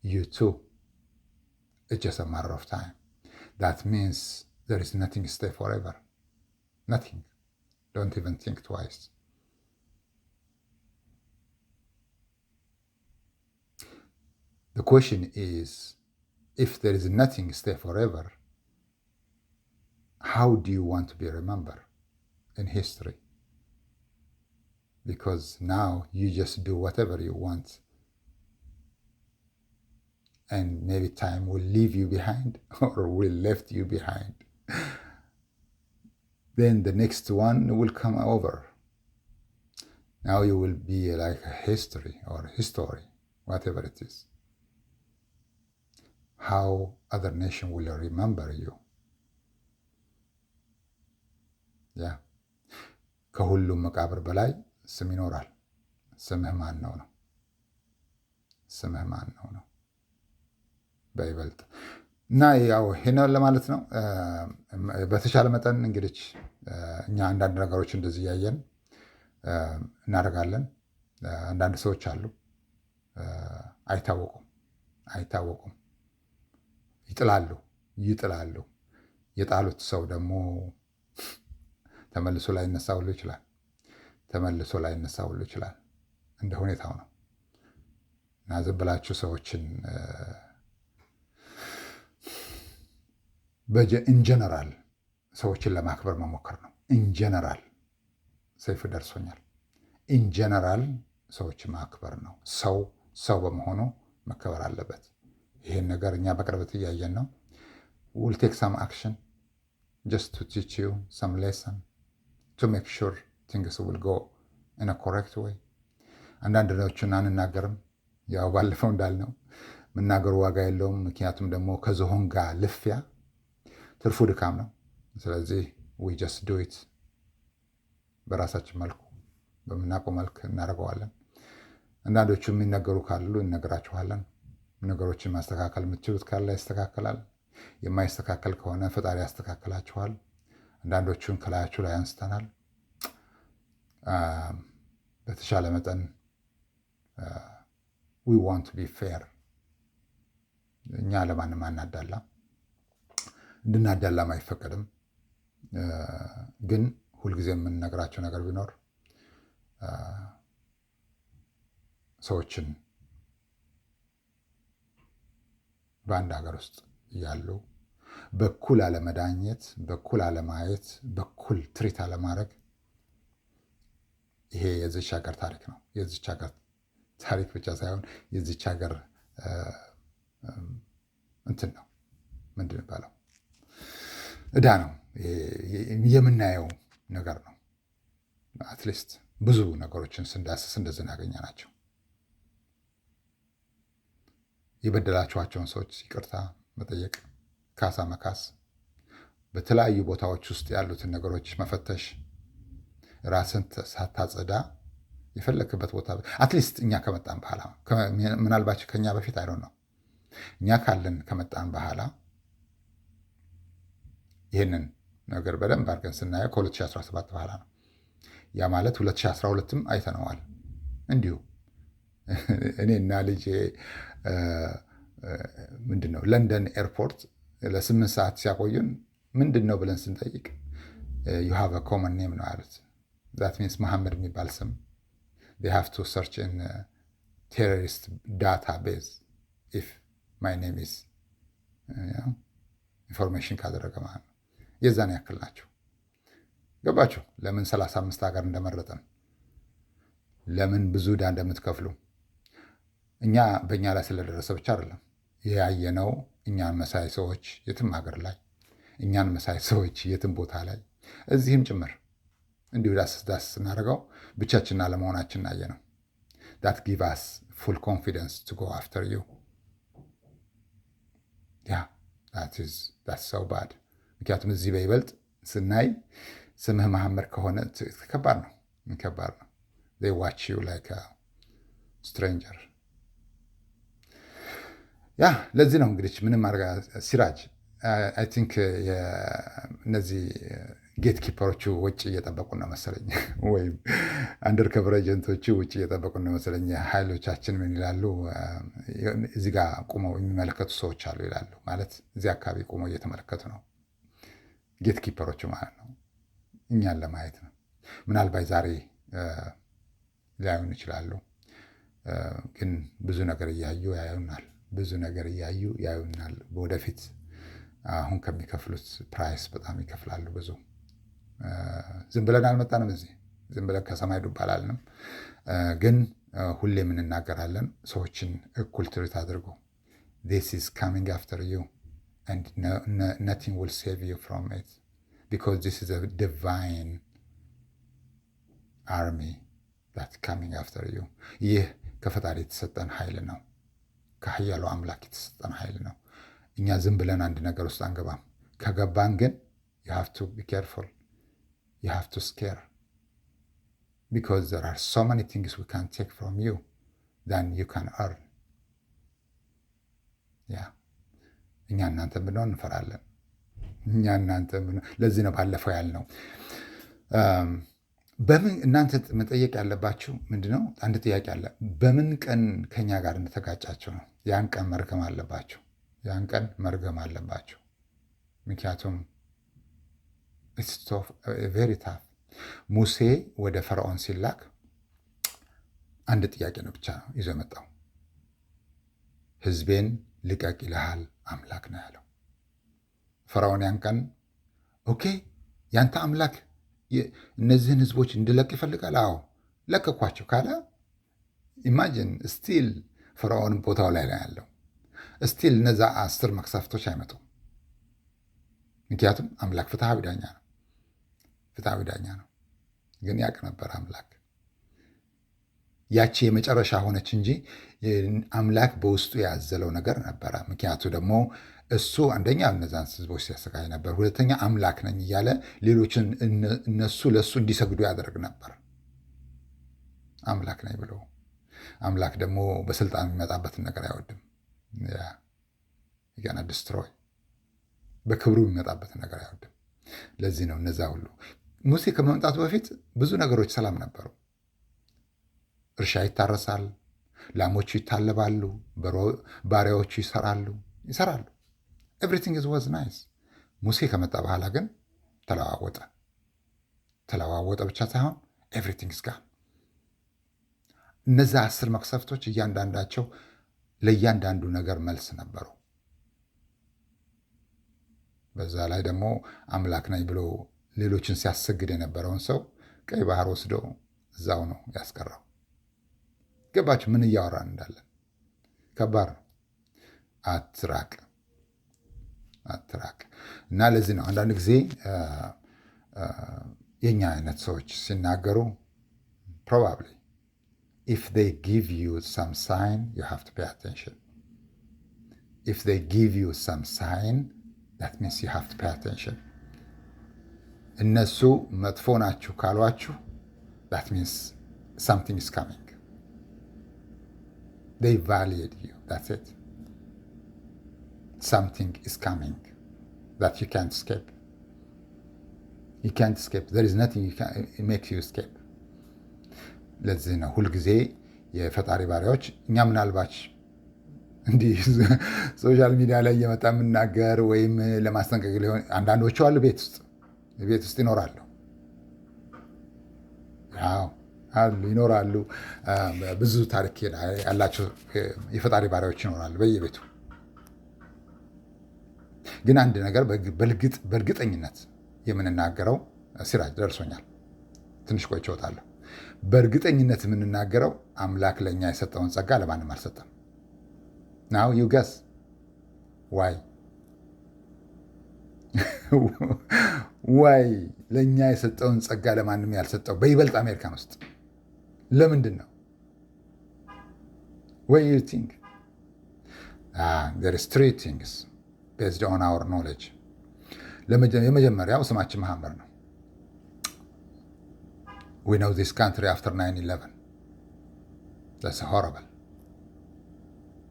[SPEAKER 1] you too, it's just a matter of time. That means there is nothing stay forever. Nothing. Don't even think twice. The question is, if there is nothing stay forever, how do you want to be remembered in history? Because now you just do whatever you want, and maybe time will leave you behind or will left you behind. Then the next one will come over. Now you will be like a history or history, whatever it is. How other nation will remember you. Yeah. ከሁሉም መቃብር በላይ ስም ይኖራል። ስምህ ማን ነው ነው? ስምህ ማን ነው ነው? በይበልጥ እና ያው ይሄን ለማለት ነው። በተቻለ መጠን እንግዲህ እኛ አንዳንድ ነገሮች እንደዚህ እያየን እናደርጋለን። አንዳንድ ሰዎች አሉ አይታወቁም፣ ይጥላሉ። የጣሉት ሰው ደግሞ ተመልሶ ላይነሳ ሁሉ ይችላል። እንደ ሁኔታው ነው እና ዝም ብላችሁ ሰዎችን ኢንጀነራል ሰዎችን ለማክበር መሞከር ነው። ኢንጀነራል ሰይፍ ደርሶኛል። ኢንጀነራል ሰዎችን ማክበር ነው። ሰው በመሆኑ መከበር አለበት። ይሄን ነገር እኛ በቅርበት እያየን ነው። we'll take some action just to teach you some lesson to make sure things will go in a correct way. አንዳንድ ነገሮችን አንናገርም። ያው ባለፈው እንዳልነው መናገሩ ዋጋ የለውም። ምክንያቱም ደግሞ ከዝሆን ጋር ልፊያ ትርፉ ድካም ነው። ስለዚህ we just do it በራሳችን መልኩ በምናውቀው መልክ እናደርገዋለን። አንዳንዶቹ የሚነገሩ ካሉ እንነግራችኋለን። ነገሮችን ማስተካከል የምትችሉት ካለ ያስተካከላል። የማይስተካከል ከሆነ ፈጣሪ ያስተካክላችኋል። አንዳንዶቹን ከላያችሁ ላይ አንስተናል። በተሻለ መጠን we want to be fair። እኛ ለማንም አናዳላም፣ እንድናዳላም አይፈቀድም። ግን ሁልጊዜ የምንነግራቸው ነገር ቢኖር ሰዎችን በአንድ ሀገር ውስጥ እያሉ በኩል አለመዳኘት፣ በኩል አለማየት፣ በኩል ትሪት አለማድረግ ይሄ የዚች ሀገር ታሪክ ነው። የዚች ሀገር ታሪክ ብቻ ሳይሆን የዚች ሀገር እንትን ነው፣ ምንድን ይባለው ዕዳ ነው። የምናየው ነገር ነው። አትሊስት ብዙ ነገሮችን ስንዳስስ እንደዚህ እናገኛ ናቸው። የበደላችኋቸውን ሰዎች ይቅርታ መጠየቅ፣ ካሳ መካስ፣ በተለያዩ ቦታዎች ውስጥ ያሉትን ነገሮች መፈተሽ፣ ራስን ሳታጸዳ የፈለክበት ቦታ አትሊስት እኛ ከመጣን በኋላ ምናልባት ከኛ በፊት አይደው ነው እኛ ካለን ከመጣን በኋላ ይህንን ነገር በደንብ አድርገን ስናየው ከ2017 በኋላ ነው። ያ ማለት 2012ም አይተነዋል። እንዲሁ እኔና ልጄ ምንድነው ለንደን ኤርፖርት ለ8 ሰዓት ሲያቆዩን ምንድነው ብለን ስንጠይቅ you have a common name ነው ያሉት። that means መሐመድ የሚባል ስም they have to search in ቴሮሪስት ዳታቤዝ ኢፍ ማይ ኔም ኢዝ ኢንፎርሜሽን ካደረገ ማለት ነው። የዛን ያክል ናቸው። ገባችሁ? ለምን 35 ሀገር እንደመረጠን፣ ለምን ብዙ ዕዳ እንደምትከፍሉ እኛ በእኛ ላይ ስለደረሰ ብቻ አይደለም ያየነው። እኛን መሳይ ሰዎች የትም ሀገር ላይ፣ እኛን መሳይ ሰዎች የትም ቦታ ላይ፣ እዚህም ጭምር እንዲሁ ዳስ ስናደርገው ብቻችንን አለመሆናችን አየ ነው። that give us full confidence to go after you. Yeah, that's so bad. ምክንያቱም እዚህ በይበልጥ ስናይ ስምህ መሐመድ ከሆነ ከባድ ነው። they watch you like a stranger. ያ ለዚህ ነው እንግዲህ ምንም አድርጋ ሲራጅ አይ ቲንክ እነዚህ ጌት ኪፐሮቹ ውጭ እየጠበቁ ነው መሰለኝ፣ ወይም አንደር ከቨር ኤጀንቶቹ ውጭ እየጠበቁ ነው መሰለኝ። ኃይሎቻችን ምን ይላሉ? እዚህ ጋር ቁመው የሚመለከቱ ሰዎች አሉ ይላሉ። ማለት እዚህ አካባቢ ቁመው እየተመለከቱ ነው፣ ጌት ኪፐሮቹ ማለት ነው፣ እኛን ለማየት ነው። ምናልባት ዛሬ ሊያዩን ይችላሉ፣ ግን ብዙ ነገር እያዩ ያዩናል። ወደፊት አሁን ከሚከፍሉት ፕራይስ በጣም ይከፍላሉ ብዙ። ዝም ብለን አልመጣንም እዚህ፣ ዝም ብለን ከሰማይ ዱብ አላልንም። ግን ሁሌም እንናገራለን፣ ሰዎችን እኩል ትሪት አድርጉ። this is coming after you and nothing will save you from it because this is a divine army that's coming after you. ይህ ከፈጣሪ የተሰጠን ኃይል ነው፣ ከኃያሉ አምላክ የተሰጠን ኃይል ነው። እኛ ዝም ብለን አንድ ነገር ውስጥ አንገባም። ከገባን ግን you have to be careful, you have to scare because there are so many things we can take from you than you can earn. እኛ እናንተ ብንሆን እንፈራለን። ለዚህ ነው ባለፈው ያልነው። በምን እናንተ መጠየቅ ያለባችሁ ምንድነው? አንድ ጥያቄ አለ። በምን ቀን ከኛ ጋር እንደተጋጫችሁ ነው። ያን ቀን መርገም አለባችሁ። ምክንያቱም ቬሪ ታፍ። ሙሴ ወደ ፈርዖን ሲላክ አንድ ጥያቄ ነው ብቻ ይዞ የመጣው። ሕዝቤን ልቀቅ ይልሃል አምላክ ነው ያለው። ፈርዖን ያን ቀን ኦኬ ያንተ አምላክ እነዚህን ሕዝቦች እንድለቅ ይፈልጋል? አዎ ለቀኳቸው ካለ ኢማጂን ስቲል ፈርዖን ቦታው ላይ ነው ያለው። ስቲል እነዛ 10 መቅሰፍቶች አይመጡም። ምክንያቱም አምላክ ፍትሐዊ ዳኛ ነው። ግን ያቅ ነበር አምላክ። ያቺ የመጨረሻ ሆነች እንጂ አምላክ በውስጡ ያዘለው ነገር ነበረ። ምክንያቱ ደግሞ እሱ አንደኛ እነዛን ሕዝቦች ሲያሰቃይ ነበር፣ ሁለተኛ አምላክ ነኝ እያለ ሌሎችን እነሱ ለእሱ እንዲሰግዱ ያደርግ ነበር። አምላክ ነኝ ብሎ አምላክ ደግሞ በስልጣን የሚመጣበትን ነገር አይወድም። ገና ዲስትሮይ በክብሩ የሚመጣበትን ነገር አይወድም። ለዚህ ነው እነዛ ሁሉ ሙሴ ከመምጣቱ በፊት ብዙ ነገሮች ሰላም ነበሩ። እርሻ ይታረሳል፣ ላሞቹ ይታለባሉ፣ ባሪያዎቹ ይሰራሉ። ኤቭሪቲንግ ዋዝ ናይስ። ሙሴ ከመጣ በኋላ ግን ተለዋወጠ ብቻ ሳይሆን ኤቭሪቲንግ ጋር እነዛ 10 መቅሰፍቶች እያንዳንዳቸው ለእያንዳንዱ ነገር መልስ ነበሩ። በዛ ላይ ደግሞ አምላክ ነኝ ብሎ ሌሎችን ሲያሰግድ የነበረውን ሰው ቀይ ባህር ወስዶ እዛው ነው ያስቀረው። ገባችሁ ምን እያወራን እንዳለን? ከባድ ነው። አትራቅ። እና ለዚህ ነው አንዳንድ ጊዜ የኛ አይነት ሰዎች ሲናገሩ probably if they give you some sign you have to pay attention. If they give you some sign that means you have to pay attention. እነሱ መጥፎ ናችሁ ካሏችሁ that means something is coming. They validate you. That's it. Something is coming that you can't escape. You can't escape. There is nothing it makes you escape. ለዚህ ነው ሁልጊዜ የፈጣሪ ባሪያዎች እኛ ምናልባች እንዲህ ሶሻል ሚዲያ ላይ እየመጣ የምናገር ወይም ለማስጠንቀቅ ሊሆን አንዳንዶቹ አሉ ቤት ውስጥ ይኖራሉ። ያው አሉ ይኖራሉ። ብዙ ታሪክ ያላቸው የፈጣሪ ባሪያዎች ይኖራሉ በየቤቱ። ግን አንድ ነገር በእርግጠኝነት የምንናገረው ሲራጅ ደርሶኛል፣ ትንሽ ቆይቼ እወጣለሁ። በእርግጠኝነት የምንናገረው አምላክ ለእኛ የሰጠውን ጸጋ ለማንም አልሰጠም። ናው ዩ ገስ ዋይ ለእኛ የሰጠውን ጸጋ ለማንም ያልሰጠው በይበልጥ አሜሪካን ውስጥ ለምንድን ነው? ወይ ዩ ቲንክ there is three things based on our knowledge። የመጀመሪያው ስማችን መሐመድ ነው። we know this country after 9/11 that's horrible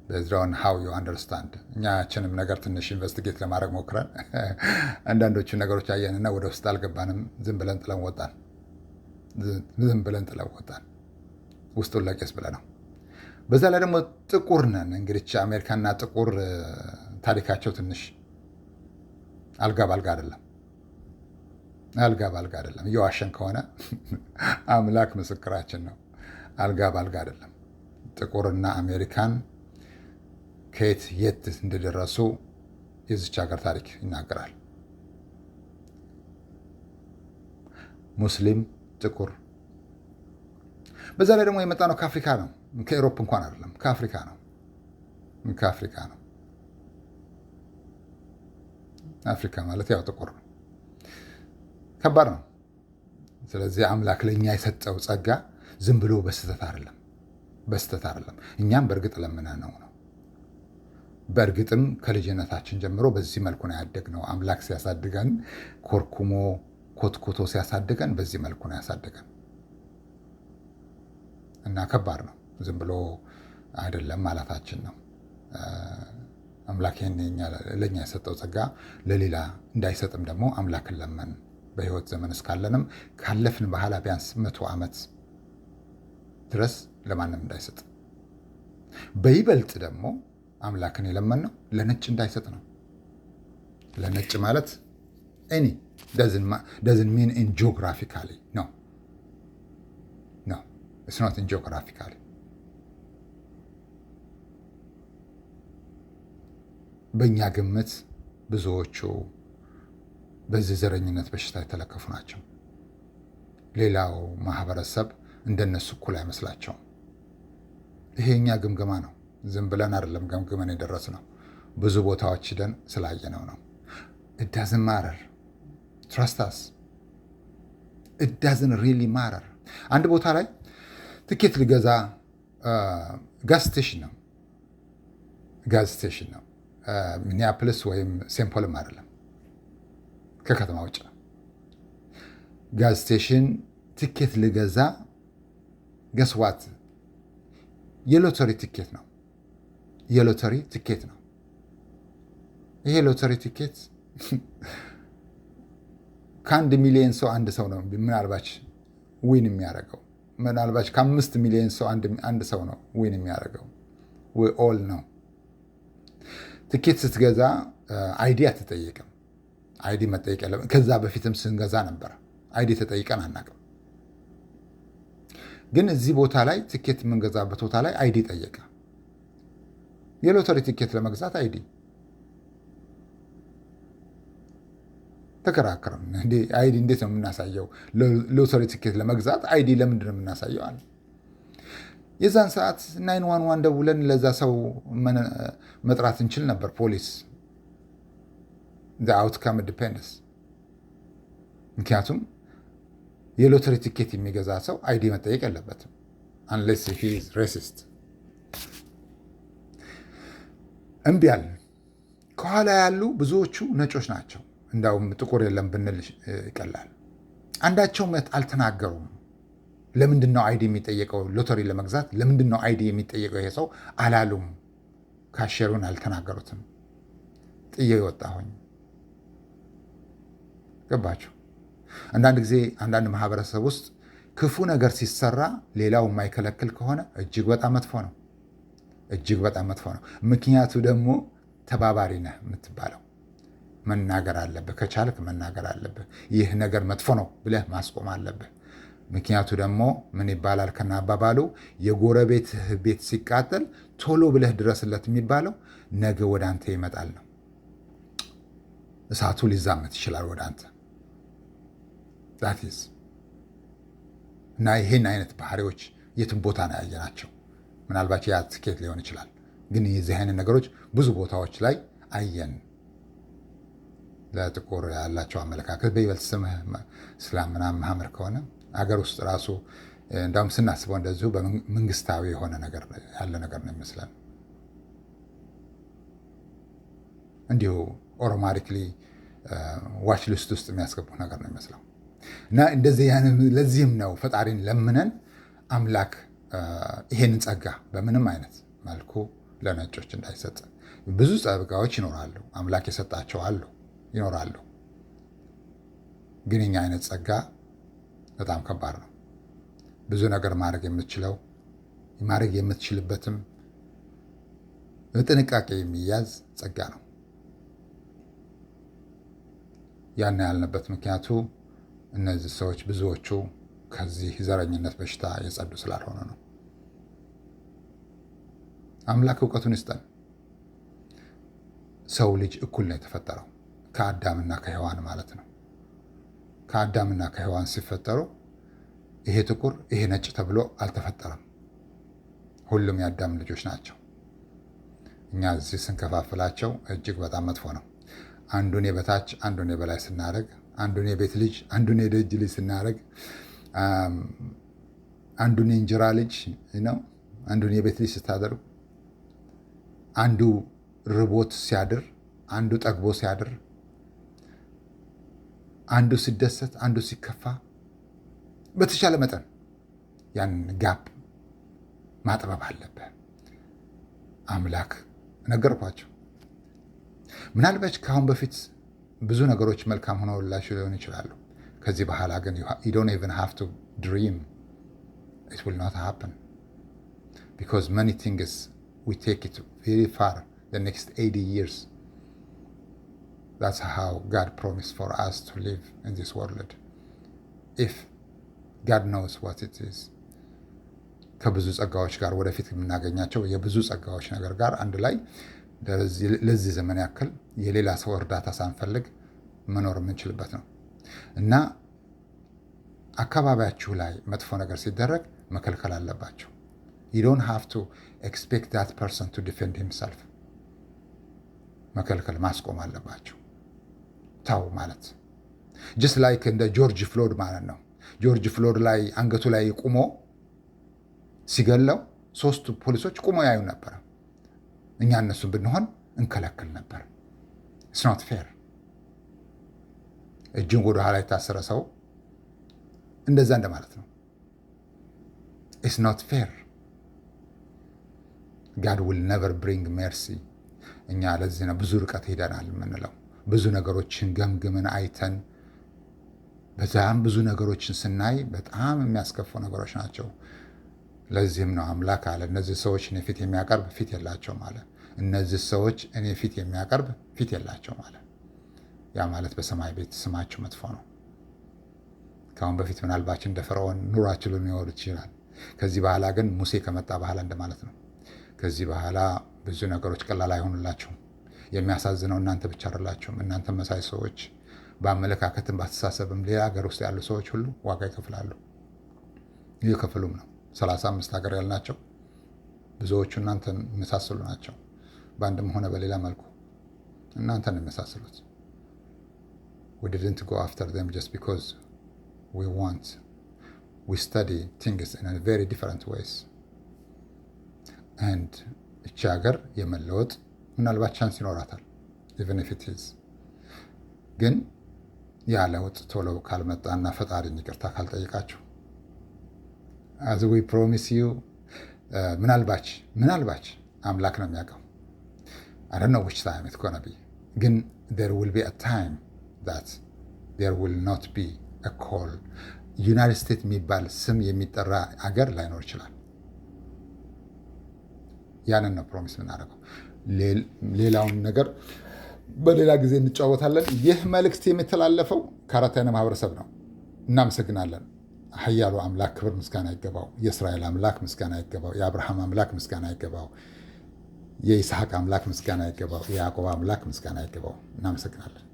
[SPEAKER 1] based on how you understand። እኛችንም ነገር ትንሽ ኢንቨስቲጌት ለማድረግ ሞክረን አንዳንዶቹ ነገሮች አየንና ወደ ውስጥ አልገባንም። ዝም ብለን ጥለን ወጣን ውስጡን ለቄስ ብለህ ነው። በዛ ላይ ደግሞ ጥቁር ነን። እንግዲህ አሜሪካና ጥቁር ታሪካቸው ትንሽ አልጋ ባልጋ አይደለም። እየዋሸን ከሆነ አምላክ ምስክራችን ነው። አልጋ ባልጋ አይደለም። ጥቁርና አሜሪካን ከየት የት እንደደረሱ የዚች ሀገር ታሪክ ይናገራል። ሙስሊም፣ ጥቁር። በዛ ላይ ደግሞ የመጣ ነው ከአፍሪካ ነው። ከኤሮፕ እንኳን አይደለም፣ ከአፍሪካ ነው። አፍሪካ ማለት ያው ጥቁር ነው። ከባድ ነው። ስለዚህ አምላክ ለእኛ የሰጠው ጸጋ ዝም ብሎ በስተት አይደለም። እኛም በእርግጥ ለምነነው ነው። በእርግጥም ከልጅነታችን ጀምሮ በዚህ መልኩ ነው ያደግነው። አምላክ ሲያሳድገን ኮርኩሞ ኮትኩቶ ሲያሳድገን በዚህ መልኩ ነው ያሳድገን እና ከባድ ነው። ዝም ብሎ አይደለም ማለታችን ነው። አምላክ ለእኛ የሰጠው ጸጋ ለሌላ እንዳይሰጥም ደግሞ አምላክን ለመን በህይወት ዘመን እስካለንም ካለፍን በኋላ ቢያንስ 100 ዓመት ድረስ ለማንም እንዳይሰጥ። በይበልጥ ደግሞ አምላክን የለመንነው ለነጭ እንዳይሰጥ ነው። ለነጭ ማለት any doesn't mean in geographically no it's not in geographically። በእኛ ግምት ብዙዎቹ በዚህ ዘረኝነት በሽታ የተለከፉ ናቸው። ሌላው ማህበረሰብ እንደነሱ እኩል አይመስላቸውም። ይሄ እኛ ግምገማ ነው። ዝም ብለን አይደለም ገምግመን የደረስነው። ብዙ ቦታዎች ሂደን ስላየነው ነው። it doesn't matter trust us it doesn't really matter። አንድ ቦታ ላይ ትኬት ልገዛ ጋዝ ስቴሽን ነው ሚኒያፖሊስ ወይም ሴምፖልም አይደለም፣ ከከተማ ውጭ ነው። ጋዝ ስቴሽን ትኬት ልገዛ ገስዋት የሎተሪ ትኬት ነው። ይሄ ሎተሪ ትኬት ከ1 ሚሊዮን ሰው አንድ ሰው ነው ምናልባች ዊን የሚያደርገው። ምናልባች ከ5 ሚሊዮን ሰው አንድ ሰው ነው ዊን የሚያደርገው። ኦል ነው። ትኬት ስትገዛ አይዲ አትጠየቅም። አይዲ መጠየቅ ያለብን ከዛ በፊትም ስንገዛ ነበር። አይዲ ተጠይቀን አናውቅም። ግን እዚህ ቦታ ላይ ትኬት የምንገዛበት ቦታ ላይ አይዲ ጠየቀ። የሎተሪ ትኬት ለመግዛት አይዲ ተከራከረን። አይዲ እንዴት ነው የምናሳየው? ሎተሪ ትኬት ለመግዛት አይዲ ለምንድን ነው የምናሳየው አለ። የዛን ሰዓት 911 ደውለን ለዛ ሰው መጥራት እንችል ነበር። ፖሊስ the outcome depends። ምክንያቱም የሎተሪ ቲኬት የሚገዛ ሰው አይዲ መጠየቅ የለበትም unless he is racist። እምቢ አለ። ከኋላ ያሉ ብዙዎቹ ነጮች ናቸው። እንዳውም ጥቁር የለም ብንል ይቀላል። አንዳቸውም አልተናገሩም። ለምንድን ነው አይዲ የሚጠየቀው? ሎተሪ ለመግዛት ለምንድን ነው አይዲ የሚጠየቀው ይሄ ሰው አላሉም። ካሸሩን አልተናገሩትም። ጥዬ ወጣሁኝ። ገባችሁ? አንዳንድ ጊዜ አንዳንድ ማህበረሰብ ውስጥ ክፉ ነገር ሲሰራ ሌላው የማይከለክል ከሆነ እጅግ በጣም መጥፎ ነው። ምክንያቱ ደግሞ ተባባሪ ነህ የምትባለው። መናገር አለብህ። ከቻልክ መናገር አለብህ። ይህ ነገር መጥፎ ነው ብለህ ማስቆም አለብህ። ምክንያቱ ደግሞ ምን ይባላል ከና አባባሉ የጎረቤትህ ቤት ሲቃጠል ቶሎ ብለህ ድረስለት የሚባለው ነገ ወደ አንተ ይመጣል ነው። እሳቱ ሊዛመት ይችላል ወደ አንተ ዛቲዝ እና ይህን አይነት ባህሪዎች የትም ቦታ ነው ያየናቸው። ምናልባት ያ ትኬት ሊሆን ይችላል፣ ግን የዚህ አይነት ነገሮች ብዙ ቦታዎች ላይ አየን። ለጥቁር ያላቸው አመለካከት በይበልጥ ስምህ እስላም ምናምን ማህመር ከሆነ አገር ውስጥ ራሱ እንዳውም ስናስበው እንደዚሁ በመንግስታዊ የሆነ ነገር ያለ ነገር ነው ይመስላል። እንዲሁ ኦቶማቲክሊ ዋች ሊስት ውስጥ የሚያስገቡ ነገር ነው ይመስለው እና እንደዚህ ለዚህም ነው ፈጣሪን ለምነን አምላክ ይሄንን ጸጋ በምንም አይነት መልኩ ለነጮች እንዳይሰጥ። ብዙ ጸጋዎች ይኖራሉ፣ አምላክ የሰጣቸው አሉ ይኖራሉ። ግን የኛ አይነት ጸጋ በጣም ከባድ ነው። ብዙ ነገር ማድረግ የምትችልበትም በጥንቃቄ የሚያዝ ጸጋ ነው። ያን ያልንበት ምክንያቱ እነዚህ ሰዎች ብዙዎቹ ከዚህ ዘረኝነት በሽታ የጸዱ ስላልሆነ ነው። አምላክ እውቀቱን ይስጠን። ሰው ልጅ እኩል ነው የተፈጠረው ከአዳምና ከሔዋን ማለት ነው። ከአዳምና ከሔዋን ሲፈጠሩ ይሄ ጥቁር ይሄ ነጭ ተብሎ አልተፈጠረም። ሁሉም የአዳም ልጆች ናቸው። እኛ እዚህ ስንከፋፍላቸው እጅግ በጣም መጥፎ ነው። አንዱን የበታች አንዱን የበላይ ስናደርግ፣ አንዱን የቤት ልጅ አንዱን የደጅ ልጅ ስናደርግ፣ አንዱን የእንጀራ ልጅ ነው አንዱን የቤት ልጅ ስታደርጉ፣ አንዱ ርቦት ሲያድር አንዱ ጠግቦ ሲያድር፣ አንዱ ሲደሰት አንዱ ሲከፋ፣ በተቻለ መጠን ያን ጋፕ ማጥበብ አለብህ። አምላክ ነገርኳቸው። ምናልባት ከአሁን በፊት ብዙ ነገሮች መልካም ሆነውላችሁ ሊሆን ይችላሉ። ከዚህ በኋላ ግን you don't even have to dream. It will not happen. Because many things we take it very far the next 80 years. That's how God promised for us to live in this world. If God knows what it is. ከብዙ ጸጋዎች ጋር ወደፊት የምናገኛቸው የብዙ ጸጋዎች ነገር ጋር አንድ ላይ ለዚህ ዘመን ያክል የሌላ ሰው እርዳታ ሳንፈልግ መኖር የምንችልበት ነው እና አካባቢያችሁ ላይ መጥፎ ነገር ሲደረግ መከልከል አለባቸው። You don't have to expect that person to defend himself. መከልከል ማስቆም አለባቸው። ታው ማለት just like እንደ ጆርጅ ፍሎይድ ማለት ነው። ጆርጅ ፍሎይድ ላይ አንገቱ ላይ ቁሞ ሲገለው 3 ፖሊሶች ቁሞ ያዩ ነበር። እኛ እነሱን ብንሆን እንከለክል ነበር። It's not fair. እጅን ወደ ኋላ የታሰረ ሰው እንደዛ እንደማለት ነው። It's not fair. God will never bring mercy. እኛ ለዚህ ነው ብዙ ርቀት ሄደናል የምንለው። ብዙ ነገሮችን ገምግመን አይተን በጣም ብዙ ነገሮችን ስናይ በጣም የሚያስከፉ ነገሮች ናቸው። ለዚህም ነው አምላክ አለ እነዚህ ሰዎች እኔ ፊት የሚያቀርብ ፊት የላቸውም አለ። እነዚህ ሰዎች እኔ ፊት የሚያቀርብ ፊት የላቸውም አለ። ያ ማለት በሰማይ ቤት ስማችሁ መጥፎ ነው። ከአሁን በፊት ምናልባች እንደ ፈርዖን ኑሯችሁ ሊኖር ይችላል። ከዚህ በኋላ ግን ሙሴ ከመጣ በኋላ እንደማለት ነው። ከዚህ በኋላ ብዙ ነገሮች ቀላል አይሆኑላችሁም። የሚያሳዝነው እናንተ ብቻ አይደላችሁም። እናንተ መሳይ ሰዎች በአመለካከትም ባስተሳሰብም ሌላ ሀገር ውስጥ ያሉ ሰዎች ሁሉ ዋጋ ይከፍላሉ። እየከፈሉም ነው። 35 ሀገር ያልናቸው ብዙዎቹ እናንተን የሚመሳሰሉ ናቸው። በአንድም ሆነ በሌላ መልኩ እናንተን የሚመሳሰሉት። We didn't go after them just because we study things in a very different ways. And እቺ ሀገር የመለወጥ ምናልባት ቻንስ ይኖራታል even if it is ግን ያ ለውጥ ቶሎ ካልመጣና ፈጣሪን ይቅርታ ካልጠይቃችሁ as we promise you ምናልባች አምላክ ነው የሚያውቀው I don't know which time it's gonna be ግን there will be a time that there will not be a call ዩናይትድ ስቴትስ የሚባል ስም የሚጠራ አገር ላይኖር ይችላል። ያንን ነው ፕሮሚስ የምናደርገው። ሌላውን ነገር በሌላ ጊዜ እንጫወታለን። ይህ መልእክት የሚተላለፈው ከአራት አይነት ማህበረሰብ ነው። እናመሰግናለን። ኃያሉ አምላክ ክብር ምስጋና ይገባው። የእስራኤል አምላክ ምስጋና ይገባው። የአብርሃም አምላክ ምስጋና ይገባው። የይስሐቅ አምላክ ምስጋና ይገባው። የያዕቆብ አምላክ ምስጋና ይገባው። እናመሰግናለን።